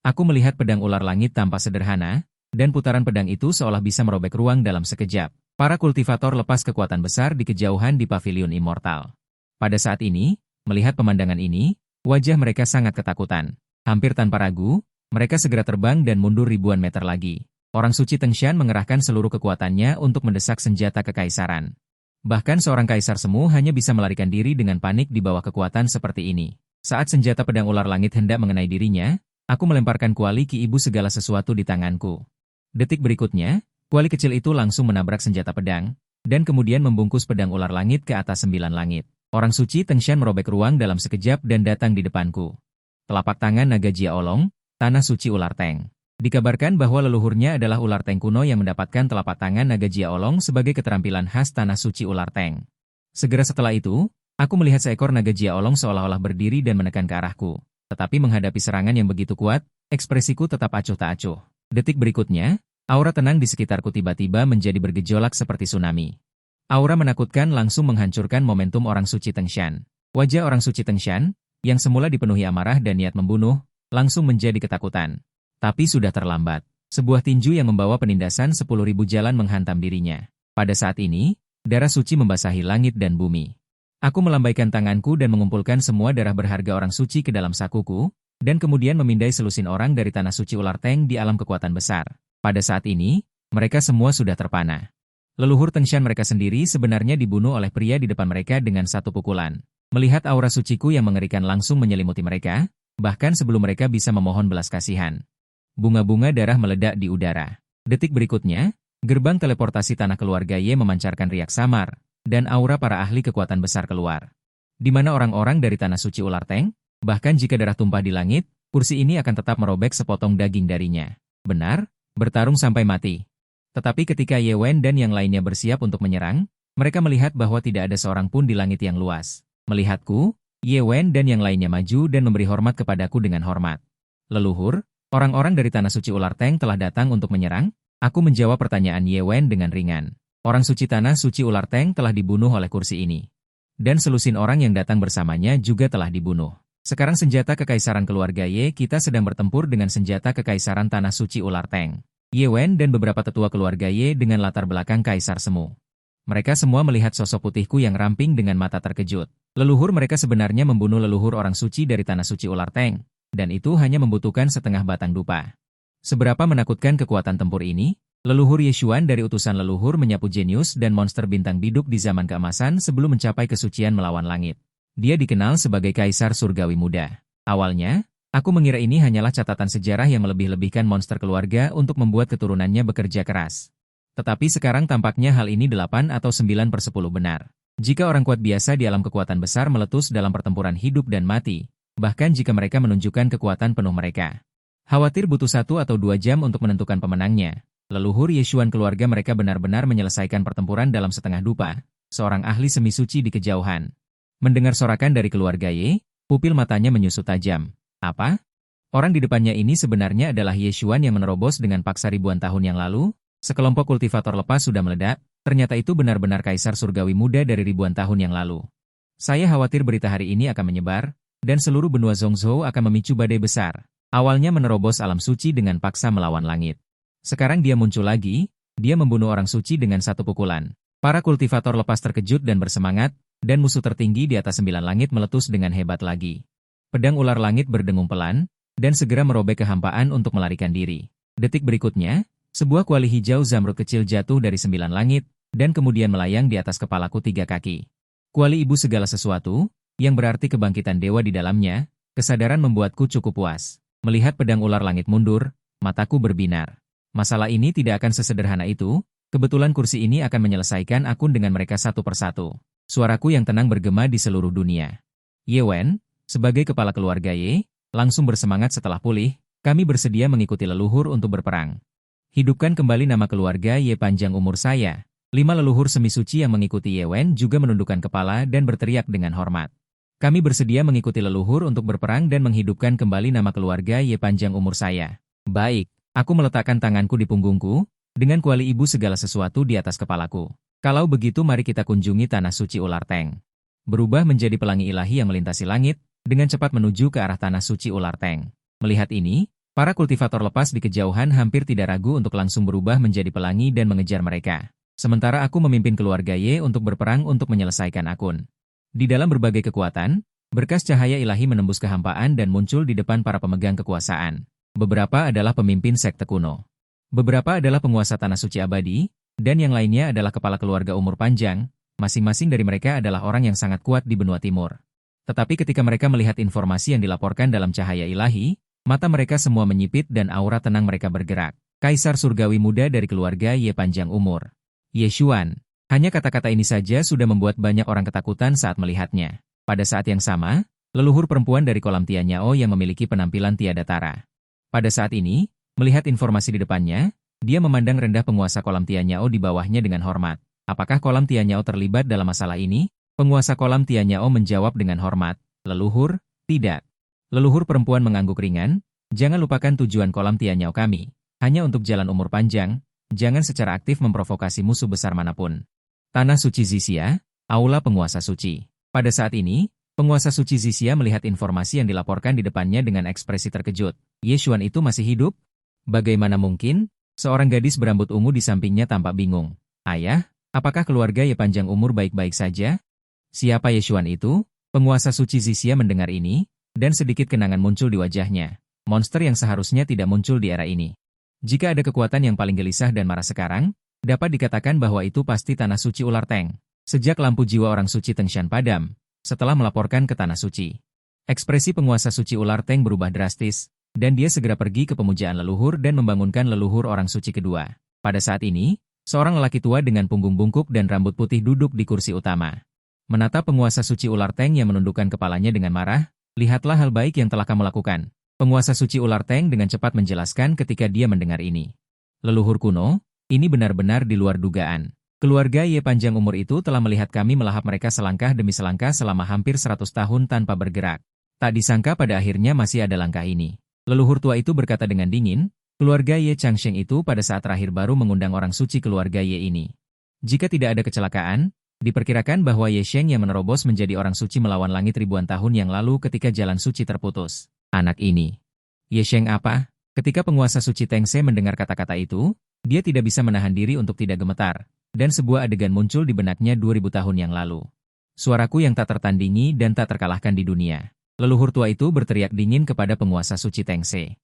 Aku melihat pedang ular langit tampak sederhana, dan putaran pedang itu seolah bisa merobek ruang dalam sekejap. Para kultivator lepas kekuatan besar di kejauhan di pavilion immortal. Pada saat ini, melihat pemandangan ini, wajah mereka sangat ketakutan. Hampir tanpa ragu, mereka segera terbang dan mundur ribuan meter lagi. Orang suci Tengshan mengerahkan seluruh kekuatannya untuk mendesak senjata kekaisaran. Bahkan seorang kaisar semu hanya bisa melarikan diri dengan panik di bawah kekuatan seperti ini. Saat senjata pedang ular langit hendak mengenai dirinya, aku melemparkan kuali ki ibu segala sesuatu di tanganku. Detik berikutnya, kuali kecil itu langsung menabrak senjata pedang, dan kemudian membungkus pedang ular langit ke atas 9 langit. Orang suci Tengshan merobek ruang dalam sekejap dan datang di depanku. Telapak tangan naga Jia Olong, tanah suci ular Teng. Dikabarkan bahwa leluhurnya adalah ular Teng kuno yang mendapatkan telapak tangan naga Jia Olong sebagai keterampilan khas tanah suci ular Teng. Segera setelah itu, aku melihat seekor naga Jia Olong seolah-olah berdiri dan menekan ke arahku. Tetapi menghadapi serangan yang begitu kuat, ekspresiku tetap acuh tak acuh. Detik berikutnya, aura tenang di sekitarku tiba-tiba menjadi bergejolak seperti tsunami. Aura menakutkan langsung menghancurkan momentum orang suci Tengshan. Wajah orang suci Tengshan, yang semula dipenuhi amarah dan niat membunuh, langsung menjadi ketakutan. Tapi sudah terlambat. Sebuah tinju yang membawa penindasan 10.000 jalan menghantam dirinya. Pada saat ini, darah suci membasahi langit dan bumi. Aku melambaikan tanganku dan mengumpulkan semua darah berharga orang suci ke dalam sakuku, dan kemudian memindai selusin orang dari tanah suci ular Teng di alam kekuatan besar. Pada saat ini, mereka semua sudah terpana. Leluhur Tengshan mereka sendiri sebenarnya dibunuh oleh pria di depan mereka dengan satu pukulan. Melihat aura suciku yang mengerikan langsung menyelimuti mereka, bahkan sebelum mereka bisa memohon belas kasihan. Bunga-bunga darah meledak di udara. Detik berikutnya, gerbang teleportasi tanah keluarga Ye memancarkan riak samar, dan aura para ahli kekuatan besar keluar. Di mana orang-orang dari tanah suci ular Teng? Bahkan jika darah tumpah di langit, kursi ini akan tetap merobek sepotong daging darinya. Benar? Bertarung sampai mati. Tetapi ketika Ye Wen dan yang lainnya bersiap untuk menyerang, mereka melihat bahwa tidak ada seorang pun di langit yang luas. Melihatku, Ye Wen dan yang lainnya maju dan memberi hormat kepadaku dengan hormat. Leluhur, orang-orang dari Tanah Suci Ular Tank telah datang untuk menyerang? Aku menjawab pertanyaan Ye Wen dengan ringan. Orang suci Tanah Suci Ular Tank telah dibunuh oleh kursi ini. Dan selusin orang yang datang bersamanya juga telah dibunuh. Sekarang senjata kekaisaran keluarga Ye kita sedang bertempur dengan senjata kekaisaran Tanah Suci Ular Tank. Ye Wen dan beberapa tetua keluarga Ye dengan latar belakang Kaisar Semu. Mereka semua melihat sosok putihku yang ramping dengan mata terkejut. Leluhur mereka sebenarnya membunuh leluhur orang suci dari Tanah Suci Ular Tank, dan itu hanya membutuhkan setengah batang dupa. Seberapa menakutkan kekuatan tempur ini? Leluhur Yeshuan dari utusan leluhur menyapu jenius dan monster bintang biduk di zaman keemasan sebelum mencapai kesucian melawan langit. Dia dikenal sebagai Kaisar Surgawi Muda. Awalnya, aku mengira ini hanyalah catatan sejarah yang melebih-lebihkan monster keluarga untuk membuat keturunannya bekerja keras. Tetapi sekarang tampaknya hal ini 8 atau 9/10 benar. Jika orang kuat biasa di alam kekuatan besar meletus dalam pertempuran hidup dan mati, bahkan jika mereka menunjukkan kekuatan penuh mereka. Khawatir butuh 1 atau 2 jam untuk menentukan pemenangnya. Leluhur Yeshuan keluarga mereka benar-benar menyelesaikan pertempuran dalam setengah dupa, seorang ahli semi suci di kejauhan. Mendengar sorakan dari keluarga Ye, pupil matanya menyusut tajam. Apa? Orang di depannya ini sebenarnya adalah Yeshuan yang menerobos dengan paksa ribuan tahun yang lalu? Sekelompok kultivator lepas sudah meledak, ternyata itu benar-benar Kaisar Surgawi Muda dari ribuan tahun yang lalu. Saya khawatir berita hari ini akan menyebar, dan seluruh benua Zhongzhou akan memicu badai besar. Awalnya menerobos alam suci dengan paksa melawan langit. Sekarang dia muncul lagi, dia membunuh orang suci dengan 1 pukulan. Para kultivator lepas terkejut dan bersemangat, dan musuh tertinggi di atas 9 langit meletus dengan hebat lagi. Pedang ular langit berdengung pelan, dan segera merobek kehampaan untuk melarikan diri. Detik berikutnya, sebuah kuali hijau zamrud kecil jatuh dari 9 langit, dan kemudian melayang di atas kepalaku 3 kaki. Kuali ibu segala sesuatu, yang berarti kebangkitan dewa di dalamnya, kesadaran membuatku cukup puas. Melihat pedang ular langit mundur, mataku berbinar. Masalah ini tidak akan sesederhana itu, kebetulan kursi ini akan menyelesaikan akun dengan mereka satu persatu. Suaraku yang tenang bergema di seluruh dunia. Ye Wen, sebagai kepala keluarga Ye, langsung bersemangat setelah pulih, kami bersedia mengikuti leluhur untuk berperang. Hidupkan kembali nama keluarga Ye panjang umur saya. 5 leluhur semi suci yang mengikuti Ye Wen juga menundukkan kepala dan berteriak dengan hormat. Kami bersedia mengikuti leluhur untuk berperang dan menghidupkan kembali nama keluarga Ye panjang umur saya. Baik, aku meletakkan tanganku di punggungku, dengan kuali ibu segala sesuatu di atas kepalaku. Kalau begitu mari kita kunjungi Tanah Suci Ular Tank. Berubah menjadi pelangi ilahi yang melintasi langit, dengan cepat menuju ke arah Tanah Suci Ular Tank. Melihat ini, para kultivator lepas di kejauhan hampir tidak ragu untuk langsung berubah menjadi pelangi dan mengejar mereka. Sementara aku memimpin keluarga Ye untuk berperang untuk menyelesaikan akun. Di dalam berbagai kekuatan, berkas cahaya ilahi menembus kehampaan dan muncul di depan para pemegang kekuasaan. Beberapa adalah pemimpin sekte kuno. Beberapa adalah penguasa Tanah Suci Abadi, dan yang lainnya adalah kepala keluarga umur panjang, masing-masing dari mereka adalah orang yang sangat kuat di benua timur. Tetapi ketika mereka melihat informasi yang dilaporkan dalam cahaya ilahi, mata mereka semua menyipit dan aura tenang mereka bergerak. Kaisar Surgawi Muda dari keluarga Ye panjang umur. Yeshuan. Hanya kata-kata ini saja sudah membuat banyak orang ketakutan saat melihatnya. Pada saat yang sama, leluhur perempuan dari kolam Tianyao yang memiliki penampilan tiada tara. Pada saat ini, melihat informasi di depannya, dia memandang rendah penguasa kolam Tianyao di bawahnya dengan hormat. Apakah kolam Tianyao terlibat dalam masalah ini? Penguasa kolam Tianyao menjawab dengan hormat. Leluhur, tidak. Leluhur perempuan mengangguk ringan. Jangan lupakan tujuan kolam Tianyao kami. Hanya untuk jalan umur panjang, jangan secara aktif memprovokasi musuh besar manapun. Tanah Suci Zixia, Aula Penguasa Suci. Pada saat ini, penguasa suci Zixia melihat informasi yang dilaporkan di depannya dengan ekspresi terkejut. Yeshuan itu masih hidup? Bagaimana mungkin? Seorang gadis berambut ungu di sampingnya tampak bingung. Ayah, apakah keluarga Ye panjang umur baik-baik saja? Siapa Yeshuan itu? Penguasa suci Zixia mendengar ini, dan sedikit kenangan muncul di wajahnya. Monster yang seharusnya tidak muncul di era ini. Jika ada kekuatan yang paling gelisah dan marah sekarang, dapat dikatakan bahwa itu pasti Tanah Suci Ular Tank. Sejak lampu jiwa orang suci Tengshan padam, setelah melaporkan ke Tanah Suci. Ekspresi penguasa suci Ular Tank berubah drastis, dan dia segera pergi ke pemujaan leluhur dan membangunkan leluhur orang suci kedua. Pada saat ini, seorang lelaki tua dengan punggung bungkuk dan rambut putih duduk di kursi utama. Menatap penguasa suci Ular Tank yang menundukkan kepalanya dengan marah, lihatlah hal baik yang telah kamu lakukan. Penguasa suci Ular Tank dengan cepat menjelaskan ketika dia mendengar ini. Leluhur kuno, Ini benar-benar di luar dugaan. Keluarga Ye panjang umur itu telah melihat kami melahap mereka selangkah demi selangkah selama hampir 100 tahun tanpa bergerak. Tak disangka pada akhirnya masih ada langkah ini. Leluhur tua itu berkata dengan dingin, keluarga Ye Changsheng itu pada saat terakhir baru mengundang orang suci keluarga Ye ini. Jika tidak ada kecelakaan, diperkirakan bahwa Ye Sheng yang menerobos menjadi orang suci melawan langit ribuan tahun yang lalu ketika jalan suci terputus. Anak ini. Ye Sheng apa? Ketika penguasa suci Tengse mendengar kata-kata itu, dia tidak bisa menahan diri untuk tidak gemetar. Dan sebuah adegan muncul di benaknya 2000 tahun yang lalu. Suaraku yang tak tertandingi dan tak terkalahkan di dunia. Leluhur tua itu berteriak dingin kepada penguasa suci Tengse.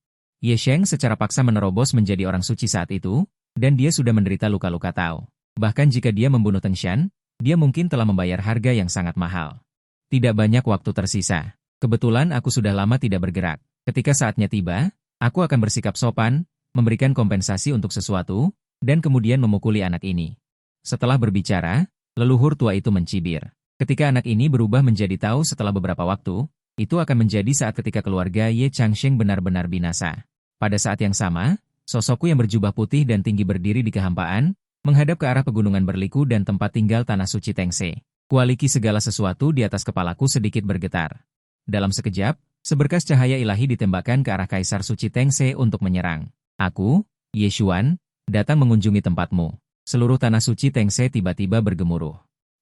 Ye Sheng secara paksa menerobos menjadi orang suci saat itu, dan dia sudah menderita luka-luka tahu. Bahkan jika dia membunuh Tengshan, dia mungkin telah membayar harga yang sangat mahal. Tidak banyak waktu tersisa. Kebetulan aku sudah lama tidak bergerak. Ketika saatnya tiba, aku akan bersikap sopan, memberikan kompensasi untuk sesuatu, dan kemudian memukuli anak ini. Setelah berbicara, leluhur tua itu mencibir. Ketika anak ini berubah menjadi tahu setelah beberapa waktu, itu akan menjadi saat ketika keluarga Ye Changsheng benar-benar binasa. Pada saat yang sama, sosokku yang berjubah putih dan tinggi berdiri di kehampaan, menghadap ke arah pegunungan berliku dan tempat tinggal tanah suci Tengse. Kualiki segala sesuatu di atas kepalaku sedikit bergetar. Dalam sekejap, seberkas cahaya ilahi ditembakkan ke arah Kaisar Suci Tengse untuk menyerang. Aku, Ye Xuan, datang mengunjungi tempatmu. Seluruh tanah suci Tengse tiba-tiba bergemuruh.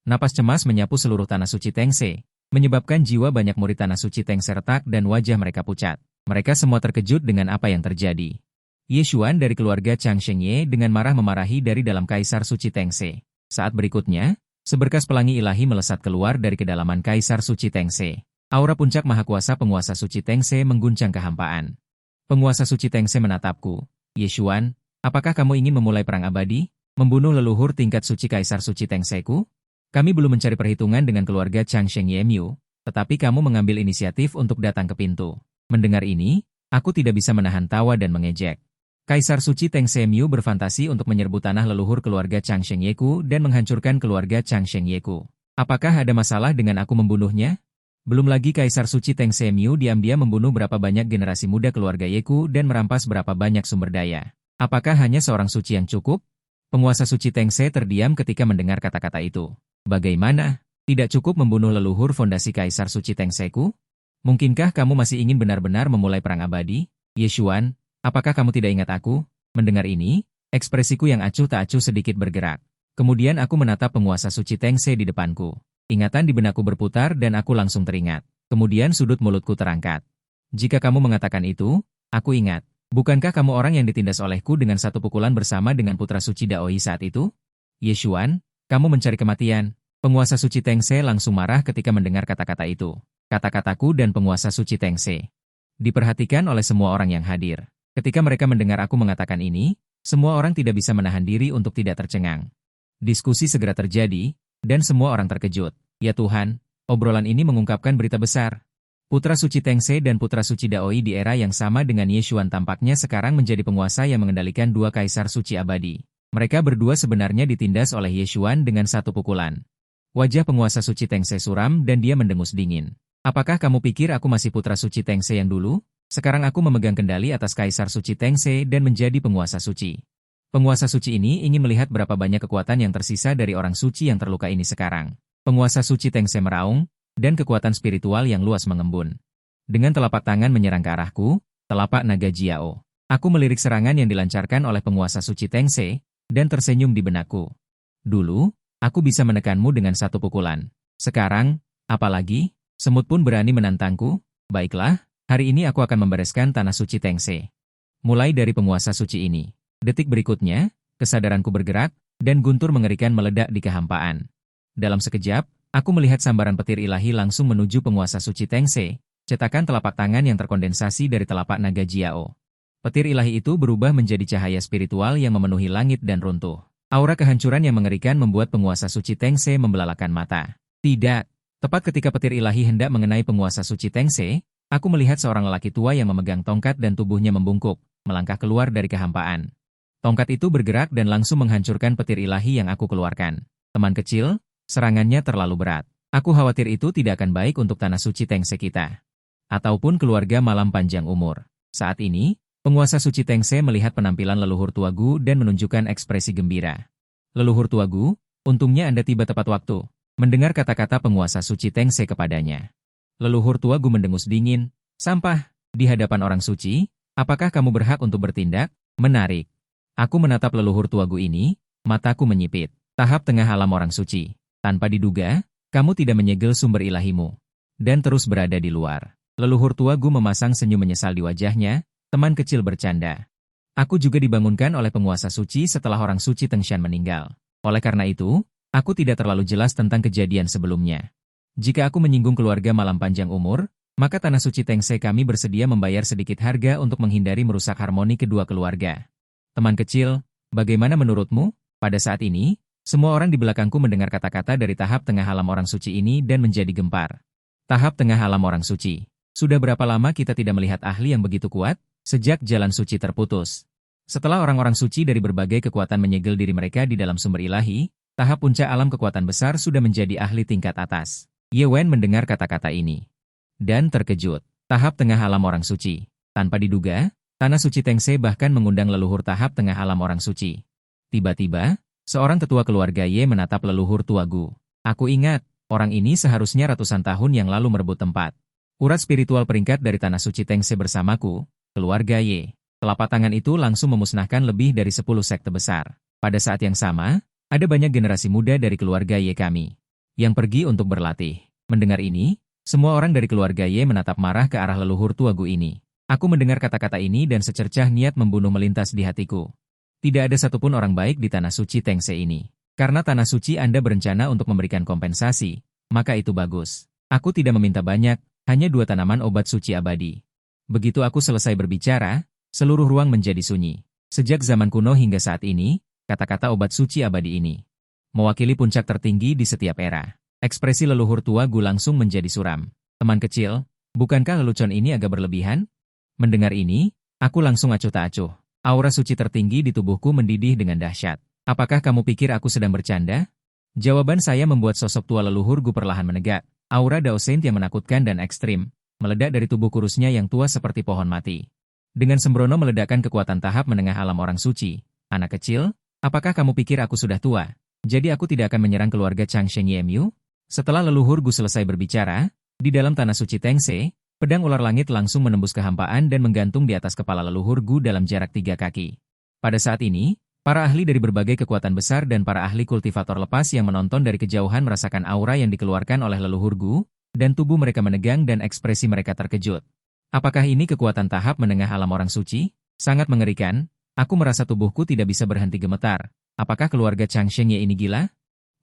Napas cemas menyapu seluruh tanah suci Tengse, menyebabkan jiwa banyak murid tanah suci Tengse retak dan wajah mereka pucat. Mereka semua terkejut dengan apa yang terjadi. Ye Xuan dari keluarga Changsheng Ye dengan marah memarahi dari dalam Kaisar Suci Tengse. Saat berikutnya, seberkas pelangi ilahi melesat keluar dari kedalaman Kaisar Suci Tengse. Aura puncak mahakuasa penguasa Suci Tengse mengguncang kehampaan. Penguasa Suci Tengse menatapku. Ye Xuan, apakah kamu ingin memulai perang abadi? Membunuh leluhur tingkat suci Kaisar Suci Tengseku? Kami belum mencari perhitungan dengan keluarga Changsheng Yemyu, tetapi kamu mengambil inisiatif untuk datang ke pintu. Mendengar ini, aku tidak bisa menahan tawa dan mengejek. Kaisar Suci Tengse Myu berfantasi untuk menyerbu tanah leluhur keluarga Changsheng Yeku dan menghancurkan keluarga Changsheng Yeku. Apakah ada masalah dengan aku membunuhnya? Belum lagi Kaisar Suci Tengse Myu diam-diam membunuh berapa banyak generasi muda keluarga Yeku dan merampas berapa banyak sumber daya. Apakah hanya seorang suci yang cukup? Penguasa suci Tengse terdiam ketika mendengar kata-kata itu. Bagaimana? Tidak cukup membunuh leluhur fondasi Kaisar Suci Tengseku? Mungkinkah kamu masih ingin benar-benar memulai perang abadi? Ye Xuan, apakah kamu tidak ingat aku? Mendengar ini, ekspresiku yang acuh tak acuh sedikit bergerak. Kemudian aku menatap penguasa suci Tengse di depanku. Ingatan di benakku berputar dan aku langsung teringat. Kemudian sudut mulutku terangkat. Jika kamu mengatakan itu, aku ingat. Bukankah kamu orang yang ditindas olehku dengan satu pukulan bersama dengan putra suci Daoi saat itu? Ye Xuan, kamu mencari kematian. Penguasa suci Tengse langsung marah ketika mendengar kata-kata itu. Kata-kataku dan penguasa suci Tengse diperhatikan oleh semua orang yang hadir. Ketika mereka mendengar aku mengatakan ini, semua orang tidak bisa menahan diri untuk tidak tercengang. Diskusi segera terjadi, dan semua orang terkejut. Ya Tuhan, obrolan ini mengungkapkan berita besar. Putra suci Tengse dan putra suci Daoi di era yang sama dengan Ye Xuan tampaknya sekarang menjadi penguasa yang mengendalikan dua kaisar suci abadi. Mereka berdua sebenarnya ditindas oleh Ye Xuan dengan satu pukulan. Wajah penguasa suci Tengse suram dan dia mendengus dingin. Apakah kamu pikir aku masih putra suci Tengse yang dulu? Sekarang aku memegang kendali atas kaisar suci Tengse dan menjadi penguasa suci. Penguasa suci ini ingin melihat berapa banyak kekuatan yang tersisa dari orang suci yang terluka ini sekarang. Penguasa suci Tengse meraung, dan kekuatan spiritual yang luas mengembun. Dengan telapak tangan menyerang ke arahku, telapak naga Jiao. Aku melirik serangan yang dilancarkan oleh penguasa suci Tengse, dan tersenyum di benakku. Dulu, aku bisa menekanmu dengan satu pukulan. Sekarang, apalagi, semut pun berani menantangku? Baiklah, hari ini aku akan membereskan tanah suci Tengse. Mulai dari penguasa suci ini. Detik berikutnya, kesadaranku bergerak, dan guntur mengerikan meledak di kehampaan. Dalam sekejap, aku melihat sambaran petir ilahi langsung menuju penguasa suci Tengse, cetakan telapak tangan yang terkondensasi dari telapak naga Jiao. Petir ilahi itu berubah menjadi cahaya spiritual yang memenuhi langit dan runtuh. Aura kehancuran yang mengerikan membuat penguasa suci Tengse membelalakan mata. Tidak. Tepat ketika petir ilahi hendak mengenai penguasa suci Tengse, aku melihat seorang lelaki tua yang memegang tongkat dan tubuhnya membungkuk, melangkah keluar dari kehampaan. Tongkat itu bergerak dan langsung menghancurkan petir ilahi yang aku keluarkan. Teman kecil, serangannya terlalu berat. Aku khawatir itu tidak akan baik untuk tanah suci Tengse kita. Ataupun keluarga malam panjang umur. Saat ini, Penguasa suci Tengse melihat penampilan leluhur Tua Gu dan menunjukkan ekspresi gembira. Leluhur Tua Gu, untungnya Anda tiba tepat waktu. Mendengar kata-kata penguasa suci Tengse kepadanya. Leluhur Tua Gu mendengus dingin. Sampah, di hadapan orang suci, apakah kamu berhak untuk bertindak? Menarik. Aku menatap leluhur Tua Gu ini, mataku menyipit. Tahap tengah alam orang suci. Tanpa diduga, kamu tidak menyegel sumber ilahimu. Dan terus berada di luar. Leluhur Tua Gu memasang senyum menyesal di wajahnya, teman kecil bercanda. Aku juga dibangunkan oleh penguasa suci setelah orang suci Tengshan meninggal. Oleh karena itu, aku tidak terlalu jelas tentang kejadian sebelumnya. Jika aku menyinggung keluarga malam panjang umur, maka tanah suci Tengse kami bersedia membayar sedikit harga untuk menghindari merusak harmoni kedua keluarga. Teman kecil, bagaimana menurutmu? Pada saat ini, semua orang di belakangku mendengar kata-kata dari tahap tengah alam orang suci ini dan menjadi gempar. Tahap tengah alam orang suci. Sudah berapa lama kita tidak melihat ahli yang begitu kuat? Sejak jalan suci terputus. Setelah orang-orang suci dari berbagai kekuatan menyegel diri mereka di dalam sumber ilahi, tahap puncak alam kekuatan besar sudah menjadi ahli tingkat atas. Ye Wen mendengar kata-kata ini. Dan terkejut. Tahap tengah alam orang suci. Tanpa diduga, tanah suci Tengse bahkan mengundang leluhur tahap tengah alam orang suci. Tiba-tiba, seorang tetua keluarga Ye menatap leluhur Tua Gu. Aku ingat, orang ini seharusnya ratusan tahun yang lalu merebut tempat. Urat spiritual peringkat dari tanah suci Tengse bersamaku, keluarga Ye. Telapak tangan itu langsung memusnahkan lebih dari 10 sekte besar. Pada saat yang sama, ada banyak generasi muda dari keluarga Ye kami yang pergi untuk berlatih. Mendengar ini, semua orang dari keluarga Ye menatap marah ke arah leluhur Tua Gu ini. Aku mendengar kata-kata ini dan secercah niat membunuh melintas di hatiku. Tidak ada satupun orang baik di tanah suci Tengse ini. Karena tanah suci Anda berencana untuk memberikan kompensasi, maka itu bagus. Aku tidak meminta banyak, hanya 2 tanaman obat suci abadi. Begitu aku selesai berbicara, seluruh ruang menjadi sunyi. Sejak zaman kuno hingga saat ini, kata-kata obat suci abadi ini mewakili puncak tertinggi di setiap era. Ekspresi leluhur Tua Gu langsung menjadi suram. Teman kecil, bukankah lelucon ini agak berlebihan? Mendengar ini, aku langsung acuh tak acuh. Aura suci tertinggi di tubuhku mendidih dengan dahsyat. Apakah kamu pikir aku sedang bercanda? Jawaban saya membuat sosok tua leluhur Gu perlahan menegak. Aura Dao Saint yang menakutkan dan ekstrim meledak dari tubuh kurusnya yang tua seperti pohon mati. Dengan sembrono meledakkan kekuatan tahap menengah alam orang suci. Anak kecil, apakah kamu pikir aku sudah tua? Jadi aku tidak akan menyerang keluarga Chang Sheng Yemyu? Setelah leluhur Gu selesai berbicara, di dalam tanah suci Tengse, pedang ular langit langsung menembus kehampaan dan menggantung di atas kepala leluhur Gu dalam jarak 3 kaki. Pada saat ini, para ahli dari berbagai kekuatan besar dan para ahli kultivator lepas yang menonton dari kejauhan merasakan aura yang dikeluarkan oleh leluhur Gu, dan tubuh mereka menegang dan ekspresi mereka terkejut. Apakah ini kekuatan tahap menengah alam orang suci? Sangat mengerikan, aku merasa tubuhku tidak bisa berhenti gemetar. Apakah keluarga Chang Sheng Ye ini gila?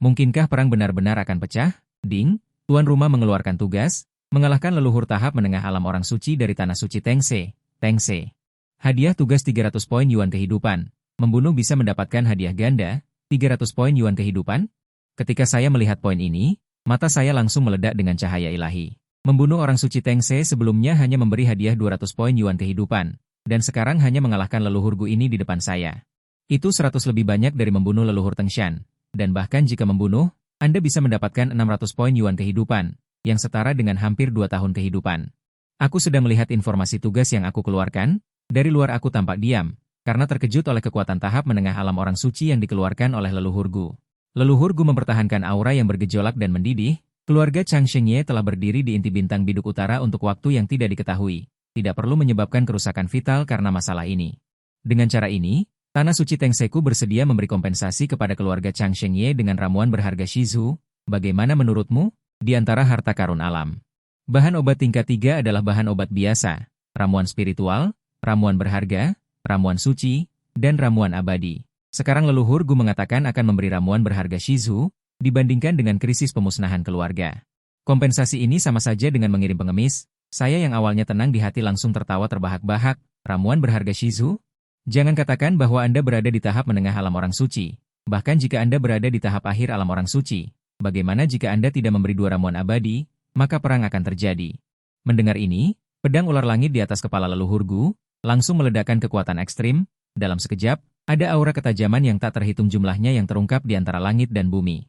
Mungkinkah perang benar-benar akan pecah? Ding, tuan rumah mengeluarkan tugas, mengalahkan leluhur tahap menengah alam orang suci dari tanah suci Tengse. Tengse. Hadiah tugas 300 poin yuan kehidupan. Membunuh bisa mendapatkan hadiah ganda, 300 poin yuan kehidupan? Ketika saya melihat poin ini, mata saya langsung meledak dengan cahaya ilahi. Membunuh orang suci Tengse sebelumnya hanya memberi hadiah 200 poin yuan kehidupan, dan sekarang hanya mengalahkan leluhur Gu ini di depan saya. Itu 100 lebih banyak dari membunuh leluhur Tengshan, dan bahkan jika membunuh, Anda bisa mendapatkan 600 poin yuan kehidupan, yang setara dengan hampir 2 tahun kehidupan. Aku sedang melihat informasi tugas yang aku keluarkan, dari luar aku tampak diam, karena terkejut oleh kekuatan tahap menengah alam orang suci yang dikeluarkan oleh leluhur Gu. Leluhur Gu mempertahankan aura yang bergejolak dan mendidih. Keluarga Chang Sheng Ye telah berdiri di inti bintang biduk utara untuk waktu yang tidak diketahui. Tidak perlu menyebabkan kerusakan vital karena masalah ini. Dengan cara ini, tanah suci Tengseku bersedia memberi kompensasi kepada keluarga Chang Sheng Ye dengan ramuan berharga Shizu. Bagaimana menurutmu? Di antara harta karun alam, bahan obat tingkat 3 adalah bahan obat biasa, ramuan spiritual, ramuan berharga, ramuan suci, dan ramuan abadi. Sekarang leluhur Gu mengatakan akan memberi ramuan berharga Shizu, dibandingkan dengan krisis pemusnahan keluarga. Kompensasi ini sama saja dengan mengirim pengemis. Saya yang awalnya tenang di hati langsung tertawa terbahak-bahak. Ramuan berharga Shizu? Jangan katakan bahwa Anda berada di tahap menengah alam orang suci. Bahkan jika Anda berada di tahap akhir alam orang suci, bagaimana jika Anda tidak memberi 2 ramuan abadi, maka perang akan terjadi. Mendengar ini, pedang ular langit di atas kepala leluhur Gu langsung meledakkan kekuatan ekstrim. Dalam sekejap, ada aura ketajaman yang tak terhitung jumlahnya yang terungkap di antara langit dan bumi.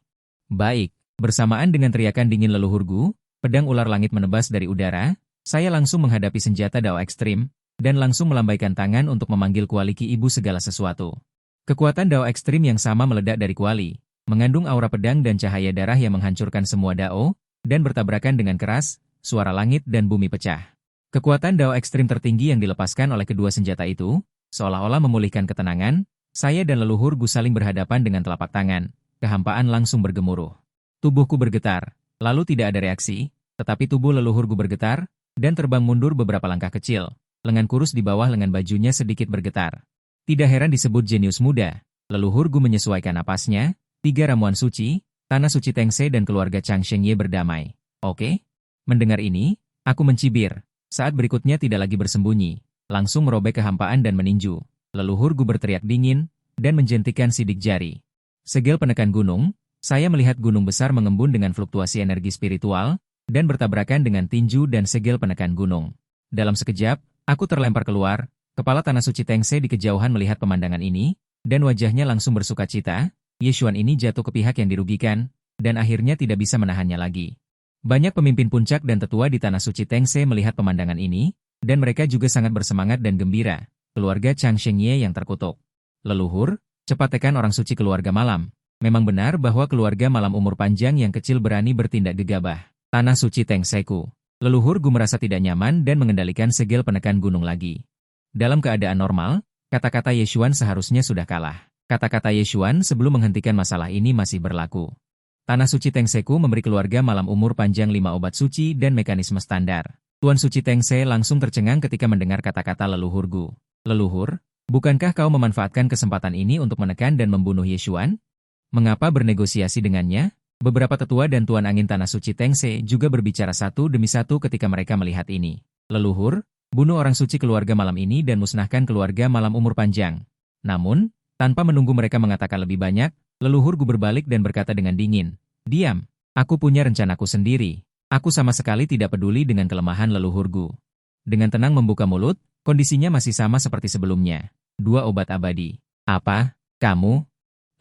Baik, bersamaan dengan teriakan dingin leluhur Gu, pedang ular langit menebas dari udara, saya langsung menghadapi senjata Dao ekstrim, dan langsung melambaikan tangan untuk memanggil Kuali Ki Ibu segala sesuatu. Kekuatan Dao ekstrim yang sama meledak dari Kuali, mengandung aura pedang dan cahaya darah yang menghancurkan semua Dao, dan bertabrakan dengan keras, suara langit dan bumi pecah. Kekuatan Dao ekstrim tertinggi yang dilepaskan oleh kedua senjata itu, seolah-olah memulihkan ketenangan, saya dan leluhur Gu saling berhadapan dengan telapak tangan, kehampaan langsung bergemuruh. Tubuhku bergetar, lalu tidak ada reaksi, tetapi tubuh leluhur Gu bergetar, dan terbang mundur beberapa langkah kecil. Lengan kurus di bawah lengan bajunya sedikit bergetar. Tidak heran disebut jenius muda. Leluhur Gu menyesuaikan napasnya, 3 ramuan suci, tanah suci Tengse dan keluarga Chang Shengye berdamai. Oke? Mendengar ini, aku mencibir. Saat berikutnya tidak lagi bersembunyi, langsung merobek kehampaan dan meninju. Leluhur Gu berteriak dingin, dan menjentikan sidik jari. Segel penekan gunung, saya melihat gunung besar mengembun dengan fluktuasi energi spiritual, dan bertabrakan dengan tinju dan segel penekan gunung. Dalam sekejap, aku terlempar keluar, kepala tanah suci Tengse di kejauhan melihat pemandangan ini, dan wajahnya langsung bersuka cita. Ye Xuan ini jatuh ke pihak yang dirugikan, dan akhirnya tidak bisa menahannya lagi. Banyak pemimpin puncak dan tetua di tanah suci Tengse melihat pemandangan ini, dan mereka juga sangat bersemangat dan gembira. Keluarga Chang Shengye yang terkutuk. Leluhur, cepat tekan orang suci keluarga malam. Memang benar bahwa keluarga malam umur panjang yang kecil berani bertindak gegabah. Tanah suci Tengseku. Leluhur Gu merasa tidak nyaman dan mengendalikan segel penekan gunung lagi. Dalam keadaan normal, kata-kata Ye Xuan seharusnya sudah kalah. Kata-kata Ye Xuan sebelum menghentikan masalah ini masih berlaku. Tanah suci Tengseku memberi keluarga malam umur panjang 5 obat suci dan mekanisme standar. Tuan suci Tengse langsung tercengang ketika mendengar kata-kata leluhur Gu. Leluhur, bukankah kau memanfaatkan kesempatan ini untuk menekan dan membunuh Ye Xuan? Mengapa bernegosiasi dengannya? Beberapa tetua dan Tuan Angin Tanah Suci Tengse juga berbicara satu demi satu ketika mereka melihat ini. Leluhur, bunuh orang suci keluarga malam ini dan musnahkan keluarga malam umur panjang. Namun, tanpa menunggu mereka mengatakan lebih banyak, leluhur Gu berbalik dan berkata dengan dingin, "Diam, aku punya rencanaku sendiri. Aku sama sekali tidak peduli dengan kelemahan leluhur Gu." Dengan tenang membuka mulut, kondisinya masih sama seperti sebelumnya. 2 obat abadi. Apa? Kamu?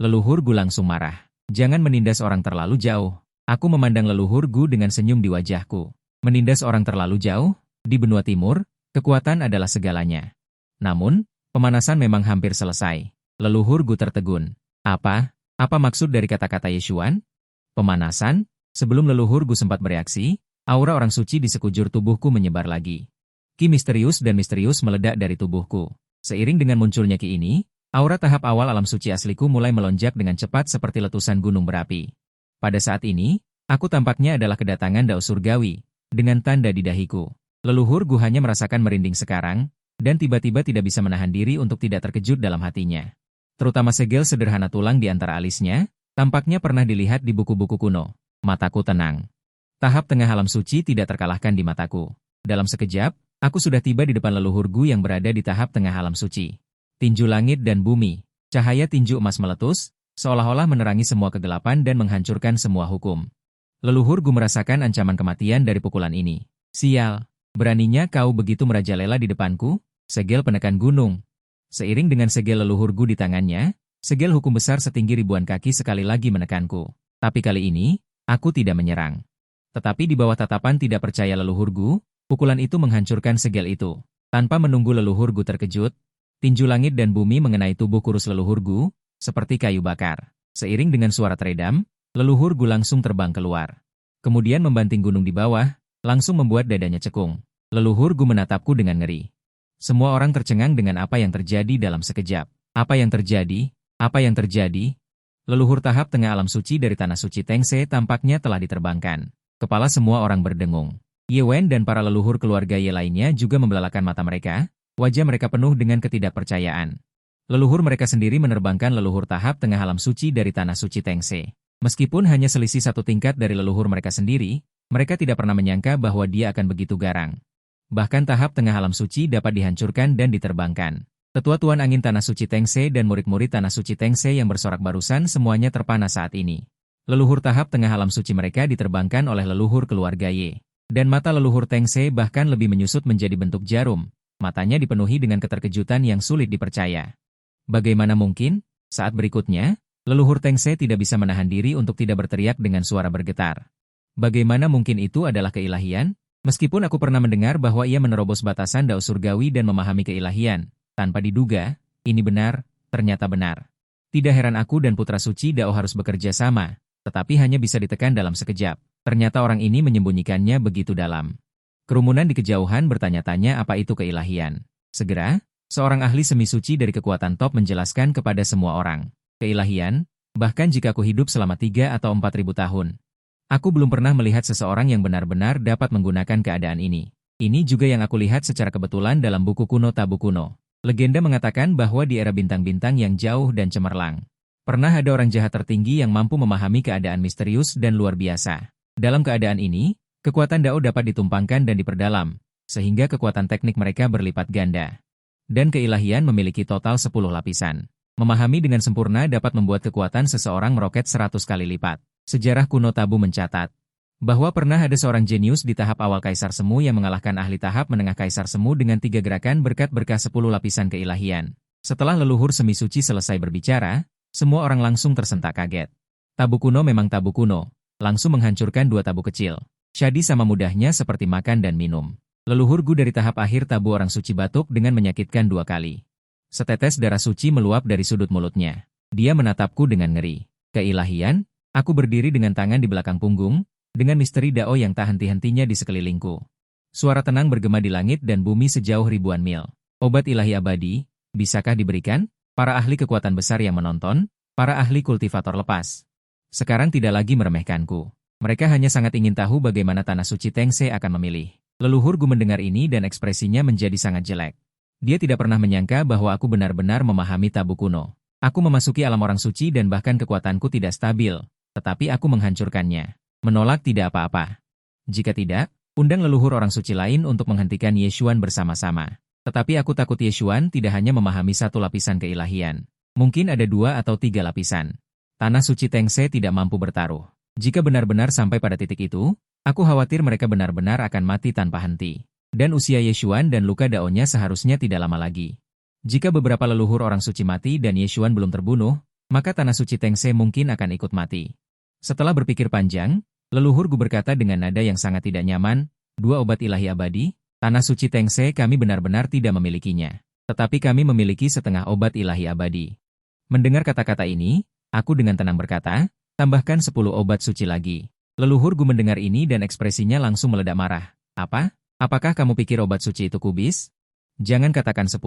Leluhur Gu langsung marah. Jangan menindas orang terlalu jauh. Aku memandang leluhur Gu dengan senyum di wajahku. Menindas orang terlalu jauh? Di benua timur, kekuatan adalah segalanya. Namun, pemanasan memang hampir selesai. Leluhur Gu tertegun. Apa? Apa maksud dari kata-kata Ye Xuan? Pemanasan? Sebelum leluhur Gu sempat bereaksi, aura orang suci di sekujur tubuhku menyebar lagi. Ki misterius dan misterius meledak dari tubuhku. Seiring dengan munculnya ki ini, aura tahap awal alam suci asliku mulai melonjak dengan cepat seperti letusan gunung berapi. Pada saat ini, aku tampaknya adalah kedatangan Dao Surgawi, dengan tanda di dahiku. Leluhur Gu hanya merasakan merinding sekarang, dan tiba-tiba tidak bisa menahan diri untuk tidak terkejut dalam hatinya. Terutama segel sederhana tulang di antara alisnya, tampaknya pernah dilihat di buku-buku kuno. Mataku tenang. Tahap tengah alam suci tidak terkalahkan di mataku. Dalam sekejap, aku sudah tiba di depan leluhur Gu yang berada di tahap tengah alam suci. Tinju langit dan bumi, cahaya tinju emas meletus, seolah-olah menerangi semua kegelapan dan menghancurkan semua hukum. Leluhur Gu merasakan ancaman kematian dari pukulan ini. Sial, beraninya kau begitu merajalela di depanku? Segel penekan gunung. Seiring dengan segel leluhur Gu di tangannya, segel hukum besar setinggi ribuan kaki sekali lagi menekanku. Tapi kali ini, aku tidak menyerang. Tetapi di bawah tatapan tidak percaya leluhur Gu, pukulan itu menghancurkan segel itu. Tanpa menunggu leluhur Gu terkejut, tinju langit dan bumi mengenai tubuh kurus leluhur Gu, seperti kayu bakar. Seiring dengan suara teredam, leluhur Gu langsung terbang keluar. Kemudian membanting gunung di bawah, langsung membuat dadanya cekung. Leluhur Gu menatapku dengan ngeri. Semua orang tercengang dengan apa yang terjadi dalam sekejap. Apa yang terjadi? Apa yang terjadi? Leluhur tahap tengah alam suci dari tanah suci Tengse tampaknya telah diterbangkan. Kepala semua orang berdengung. Ye Wen dan para leluhur keluarga Ye lainnya juga membelalakan mata mereka. Wajah mereka penuh dengan ketidakpercayaan. Leluhur mereka sendiri menerbangkan leluhur tahap tengah alam suci dari tanah suci Tengse. Meskipun hanya selisih 1 tingkat dari leluhur mereka sendiri, mereka tidak pernah menyangka bahwa dia akan begitu garang. Bahkan tahap tengah alam suci dapat dihancurkan dan diterbangkan. Tetua Tuan Angin Tanah Suci Tengse dan murid-murid Tanah Suci Tengse yang bersorak barusan semuanya terpana saat ini. Leluhur tahap tengah alam suci mereka diterbangkan oleh leluhur keluarga Ye. Dan mata leluhur Tengse bahkan lebih menyusut menjadi bentuk jarum. Matanya dipenuhi dengan keterkejutan yang sulit dipercaya. Bagaimana mungkin? Saat berikutnya, leluhur Tengse tidak bisa menahan diri untuk tidak berteriak dengan suara bergetar. Bagaimana mungkin itu adalah keilahian? Meskipun aku pernah mendengar bahwa ia menerobos batasan dao surgawi dan memahami keilahian, tanpa diduga, ini benar, ternyata benar. Tidak heran aku dan putra suci dao harus bekerja sama, tetapi hanya bisa ditekan dalam sekejap. Ternyata orang ini menyembunyikannya begitu dalam. Kerumunan di kejauhan bertanya-tanya apa itu keilahian. Segera, seorang ahli semi suci dari kekuatan top menjelaskan kepada semua orang. Keilahian, bahkan jika aku hidup selama 3 atau 4 ribu tahun. Aku belum pernah melihat seseorang yang benar-benar dapat menggunakan keadaan ini. Ini juga yang aku lihat secara kebetulan dalam buku kuno Tabu Kuno. Legenda mengatakan bahwa di era bintang-bintang yang jauh dan cemerlang, pernah ada orang jahat tertinggi yang mampu memahami keadaan misterius dan luar biasa. Dalam keadaan ini, kekuatan Dao dapat ditumpangkan dan diperdalam, sehingga kekuatan teknik mereka berlipat ganda. Dan keilahian memiliki total 10 lapisan. Memahami dengan sempurna dapat membuat kekuatan seseorang meroket 100 kali lipat. Sejarah kuno Tabu mencatat bahwa pernah ada seorang jenius di tahap awal Kaisar Semu yang mengalahkan ahli tahap menengah Kaisar Semu dengan 3 gerakan berkat berkah 10 lapisan keilahian. Setelah leluhur semi suci selesai berbicara, semua orang langsung tersentak kaget. Tabu kuno memang tabu kuno, langsung menghancurkan 2 tabu kecil. Syadi sama mudahnya seperti makan dan minum. Leluhur Gu dari tahap akhir tabu orang suci batuk dengan menyakitkan 2 kali. Setetes darah suci meluap dari sudut mulutnya. Dia menatapku dengan ngeri. Keilahian? Aku berdiri dengan tangan di belakang punggung, dengan misteri Dao yang tak henti-hentinya di sekelilingku. Suara tenang bergema di langit dan bumi sejauh ribuan mil. Obat ilahi abadi, bisakah diberikan? Para ahli kekuatan besar yang menonton, para ahli kultivator lepas. Sekarang tidak lagi meremehkanku. Mereka hanya sangat ingin tahu bagaimana Tanah Suci Tengse akan memilih. Leluhur Gu mendengar ini dan ekspresinya menjadi sangat jelek. Dia tidak pernah menyangka bahwa aku benar-benar memahami tabu kuno. Aku memasuki alam orang suci dan bahkan kekuatanku tidak stabil. Tetapi aku menghancurkannya. Menolak tidak apa-apa. Jika tidak, undang leluhur orang suci lain untuk menghentikan Yeshuan bersama-sama. Tetapi aku takut Yeshuan tidak hanya memahami 1 lapisan keilahian. Mungkin ada 2 atau 3 lapisan. Tanah Suci Tengse tidak mampu bertaruh. Jika benar-benar sampai pada titik itu, aku khawatir mereka benar-benar akan mati tanpa henti. Dan usia Yeshuan dan luka daonya seharusnya tidak lama lagi. Jika beberapa leluhur orang suci mati dan Yeshuan belum terbunuh, maka Tanah Suci Tengse mungkin akan ikut mati. Setelah berpikir panjang, leluhur Gu berkata dengan nada yang sangat tidak nyaman, 2 obat ilahi abadi, Tanah Suci Tengse kami benar-benar tidak memilikinya. Tetapi kami memiliki setengah obat ilahi abadi. Mendengar kata-kata ini, aku dengan tenang berkata, tambahkan 10 obat suci lagi. Leluhur Gu mendengar ini dan ekspresinya langsung meledak marah. Apa? Apakah kamu pikir obat suci itu kubis? Jangan katakan 10,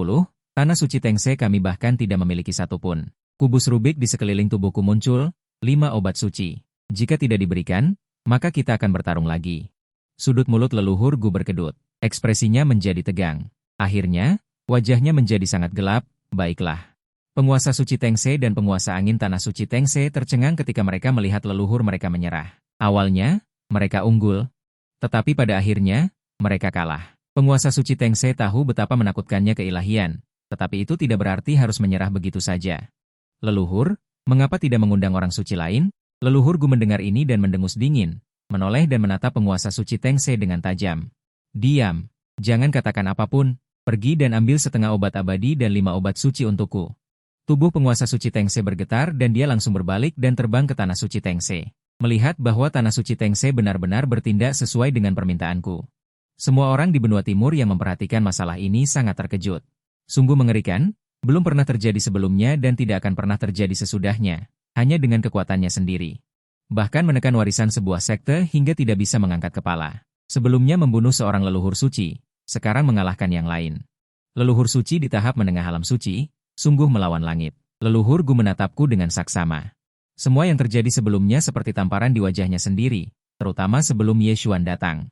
Tanah Suci Tengse kami bahkan tidak memiliki satupun. Kubus Rubik di sekeliling tubuhku muncul, 5 obat suci. Jika tidak diberikan, maka kita akan bertarung lagi. Sudut mulut leluhur Gu berkedut. Ekspresinya menjadi tegang. Akhirnya, wajahnya menjadi sangat gelap. Baiklah. Penguasa Suci Tengse dan penguasa angin Tanah Suci Tengse tercengang ketika mereka melihat leluhur mereka menyerah. Awalnya, mereka unggul. Tetapi pada akhirnya, mereka kalah. Penguasa Suci Tengse tahu betapa menakutkannya keilahian. Tetapi itu tidak berarti harus menyerah begitu saja. Leluhur, mengapa tidak mengundang orang suci lain? Leluhur Gu mendengar ini dan mendengus dingin, menoleh dan menatap penguasa Suci Tengse dengan tajam. Diam, jangan katakan apapun, pergi dan ambil setengah obat abadi dan 5 obat suci untukku. Tubuh penguasa Suci Tengse bergetar dan dia langsung berbalik dan terbang ke Tanah Suci Tengse. Melihat bahwa Tanah Suci Tengse benar-benar bertindak sesuai dengan permintaanku. Semua orang di benua timur yang memperhatikan masalah ini sangat terkejut. Sungguh mengerikan, belum pernah terjadi sebelumnya dan tidak akan pernah terjadi sesudahnya, hanya dengan kekuatannya sendiri. Bahkan menekan warisan sebuah sekte hingga tidak bisa mengangkat kepala. Sebelumnya membunuh seorang leluhur suci, sekarang mengalahkan yang lain. Leluhur suci di tahap menengah alam suci, sungguh melawan langit. Leluhur Gu menatapku dengan saksama. Semua yang terjadi sebelumnya seperti tamparan di wajahnya sendiri, terutama sebelum Yeshuan datang.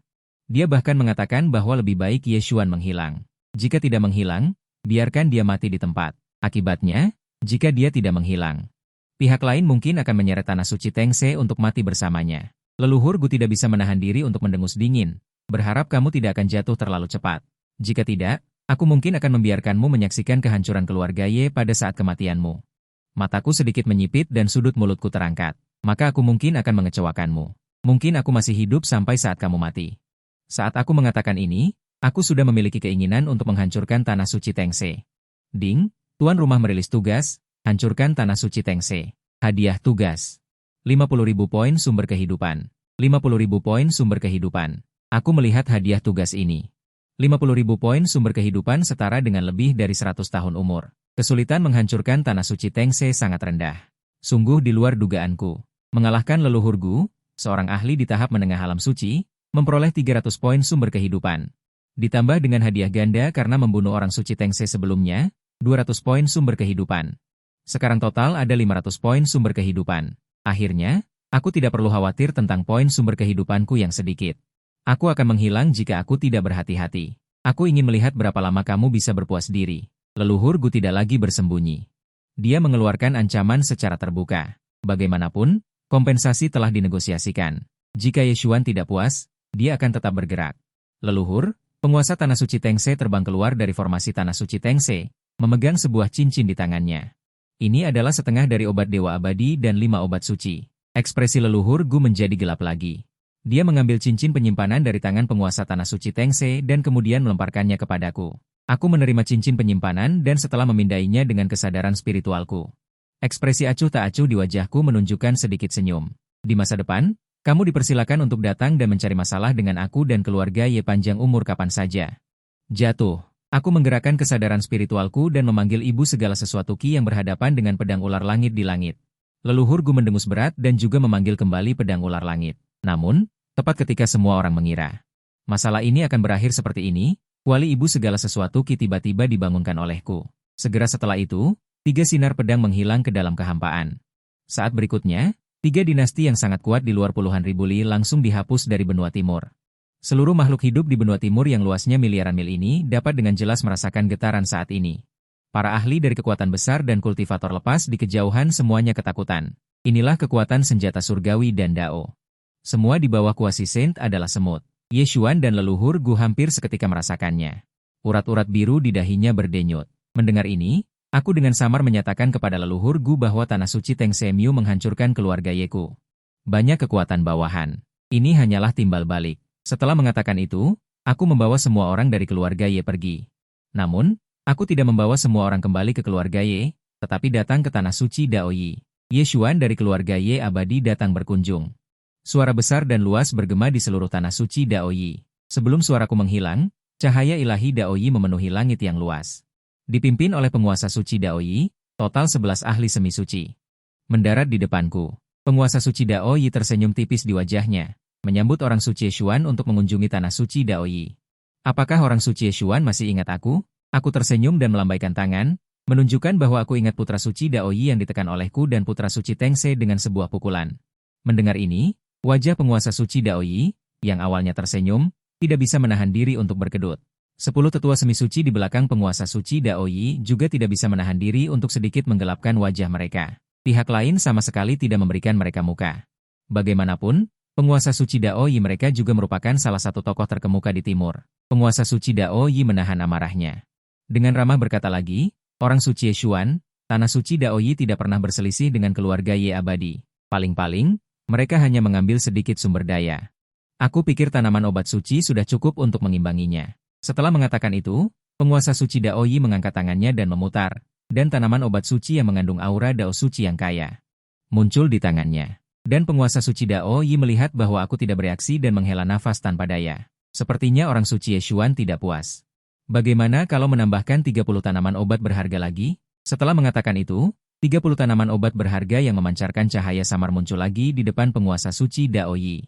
Dia bahkan mengatakan bahwa lebih baik Yeshuan menghilang. Jika tidak menghilang, biarkan dia mati di tempat. Akibatnya, jika dia tidak menghilang, pihak lain mungkin akan menyeret Tanah Suci Tengse untuk mati bersamanya. Leluhur Gu tidak bisa menahan diri untuk mendengus dingin, berharap kamu tidak akan jatuh terlalu cepat. Jika tidak, aku mungkin akan membiarkanmu menyaksikan kehancuran keluarga Ye pada saat kematianmu. Mataku sedikit menyipit dan sudut mulutku terangkat. Maka aku mungkin akan mengecewakanmu. Mungkin aku masih hidup sampai saat kamu mati. Saat aku mengatakan ini, aku sudah memiliki keinginan untuk menghancurkan Tanah Suci Tengse. Ding, tuan rumah merilis tugas, hancurkan Tanah Suci Tengse. Hadiah tugas. 50.000 poin sumber kehidupan. 50.000 poin sumber kehidupan. Aku melihat hadiah tugas ini. 50.000 poin sumber kehidupan setara dengan lebih dari 100 tahun umur. Kesulitan menghancurkan tanah suci Tengse sangat rendah. Sungguh di luar dugaanku. Mengalahkan leluhur Gu, seorang ahli di tahap menengah alam suci, memperoleh 300 poin sumber kehidupan. Ditambah dengan hadiah ganda karena membunuh orang suci Tengse sebelumnya, 200 poin sumber kehidupan. Sekarang total ada 500 poin sumber kehidupan. Akhirnya, aku tidak perlu khawatir tentang poin sumber kehidupanku yang sedikit. Aku akan menghilang jika aku tidak berhati-hati. Aku ingin melihat berapa lama kamu bisa berpuas diri. Leluhur Gu tidak lagi bersembunyi. Dia mengeluarkan ancaman secara terbuka. Bagaimanapun, kompensasi telah dinegosiasikan. Jika Yeshuan tidak puas, dia akan tetap bergerak. Leluhur, penguasa Tanah Suci Tengse terbang keluar dari formasi Tanah Suci Tengse, memegang sebuah cincin di tangannya. Ini adalah setengah dari obat Dewa Abadi dan 5 obat suci. Ekspresi leluhur Gu menjadi gelap lagi. Dia mengambil cincin penyimpanan dari tangan penguasa Tanah Suci Tengse dan kemudian melemparkannya kepadaku. Aku menerima cincin penyimpanan dan setelah memindainya dengan kesadaran spiritualku. Ekspresi acuh tak acuh di wajahku menunjukkan sedikit senyum. Di masa depan, kamu dipersilakan untuk datang dan mencari masalah dengan aku dan keluarga Ye panjang umur kapan saja. Jatuh. Aku menggerakkan kesadaran spiritualku dan memanggil ibu segala sesuatu Ki yang berhadapan dengan pedang ular langit di langit. Leluhur Gu mendengus berat dan juga memanggil kembali pedang ular langit. Namun, tepat ketika semua orang mengira masalah ini akan berakhir seperti ini, kuali ibu segala sesuatu Ki tiba-tiba dibangunkan olehku. Segera setelah itu, 3 sinar pedang menghilang ke dalam kehampaan. Saat berikutnya, 3 dinasti yang sangat kuat di luar puluhan ribu li langsung dihapus dari benua timur. Seluruh makhluk hidup di benua timur yang luasnya miliaran mil ini dapat dengan jelas merasakan getaran saat ini. Para ahli dari kekuatan besar dan kultivator lepas di kejauhan semuanya ketakutan. Inilah kekuatan senjata surgawi dan Dao. Semua di bawah kuasi Saint adalah semut. Yeshuan dan leluhur Gu hampir seketika merasakannya. Urat-urat biru di dahinya berdenyut. Mendengar ini, aku dengan samar menyatakan kepada leluhur Gu bahwa Tanah Suci Tengse Miu menghancurkan keluarga Yeku. Banyak kekuatan bawahan. Ini hanyalah timbal balik. Setelah mengatakan itu, aku membawa semua orang dari keluarga Ye pergi. Namun, aku tidak membawa semua orang kembali ke keluarga Ye, tetapi datang ke Tanah Suci Daoyi. Yeshuan dari keluarga Ye abadi datang berkunjung. Suara besar dan luas bergema di seluruh Tanah Suci Daoyi. Sebelum suaraku menghilang, cahaya ilahi Daoyi memenuhi langit yang luas. Dipimpin oleh penguasa suci Daoyi, total 11 ahli semi suci. Mendarat di depanku. Penguasa suci Daoyi tersenyum tipis di wajahnya, menyambut orang suci Yeshuan untuk mengunjungi Tanah Suci Daoyi. Apakah orang suci Yeshuan masih ingat aku? Aku tersenyum dan melambaikan tangan, menunjukkan bahwa aku ingat putra suci Daoyi yang ditekan olehku dan putra suci Tengse dengan sebuah pukulan. Mendengar ini, wajah penguasa suci Daoyi, yang awalnya tersenyum, tidak bisa menahan diri untuk berkedut. 10 tetua semi suci di belakang penguasa suci Daoyi juga tidak bisa menahan diri untuk sedikit menggelapkan wajah mereka. Pihak lain sama sekali tidak memberikan mereka muka. Bagaimanapun, penguasa suci Daoyi mereka juga merupakan salah satu tokoh terkemuka di timur. Penguasa suci Daoyi menahan amarahnya. Dengan ramah berkata lagi, orang suci Yeshuan, Tanah Suci Daoyi tidak pernah berselisih dengan keluarga Ye abadi. Paling-paling, mereka hanya mengambil sedikit sumber daya. Aku pikir tanaman obat suci sudah cukup untuk mengimbanginya. Setelah mengatakan itu, penguasa suci Daoyi mengangkat tangannya dan memutar, dan tanaman obat suci yang mengandung aura Dao suci yang kaya muncul di tangannya. Dan penguasa suci Daoyi melihat bahwa aku tidak bereaksi dan menghela nafas tanpa daya. Sepertinya orang suci Yeshuan tidak puas. Bagaimana kalau menambahkan 30 tanaman obat berharga lagi? Setelah mengatakan itu, 30 tanaman obat berharga yang memancarkan cahaya samar muncul lagi di depan penguasa suci Daoyi.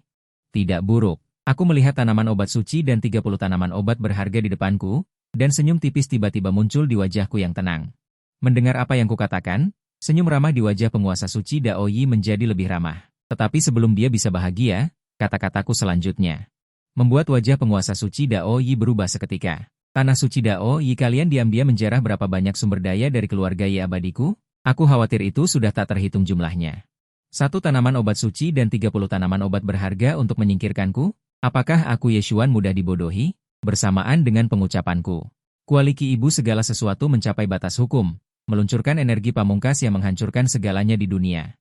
Tidak buruk. Aku melihat tanaman obat suci dan 30 tanaman obat berharga di depanku, dan senyum tipis tiba-tiba muncul di wajahku yang tenang. Mendengar apa yang kukatakan, senyum ramah di wajah penguasa suci Daoyi menjadi lebih ramah. Tetapi sebelum dia bisa bahagia, kata-kataku selanjutnya membuat wajah penguasa suci Daoyi berubah seketika. Tanah Suci Daoyi, kalian diam-diam menjarah berapa banyak sumber daya dari keluarga Ye abadiku? Aku khawatir itu sudah tak terhitung jumlahnya. 1 tanaman obat suci dan 30 tanaman obat berharga untuk menyingkirkanku? Apakah aku Yeshuan mudah dibodohi? Bersamaan dengan pengucapanku, kualiki ibu segala sesuatu mencapai batas hukum, meluncurkan energi pamungkas yang menghancurkan segalanya di dunia.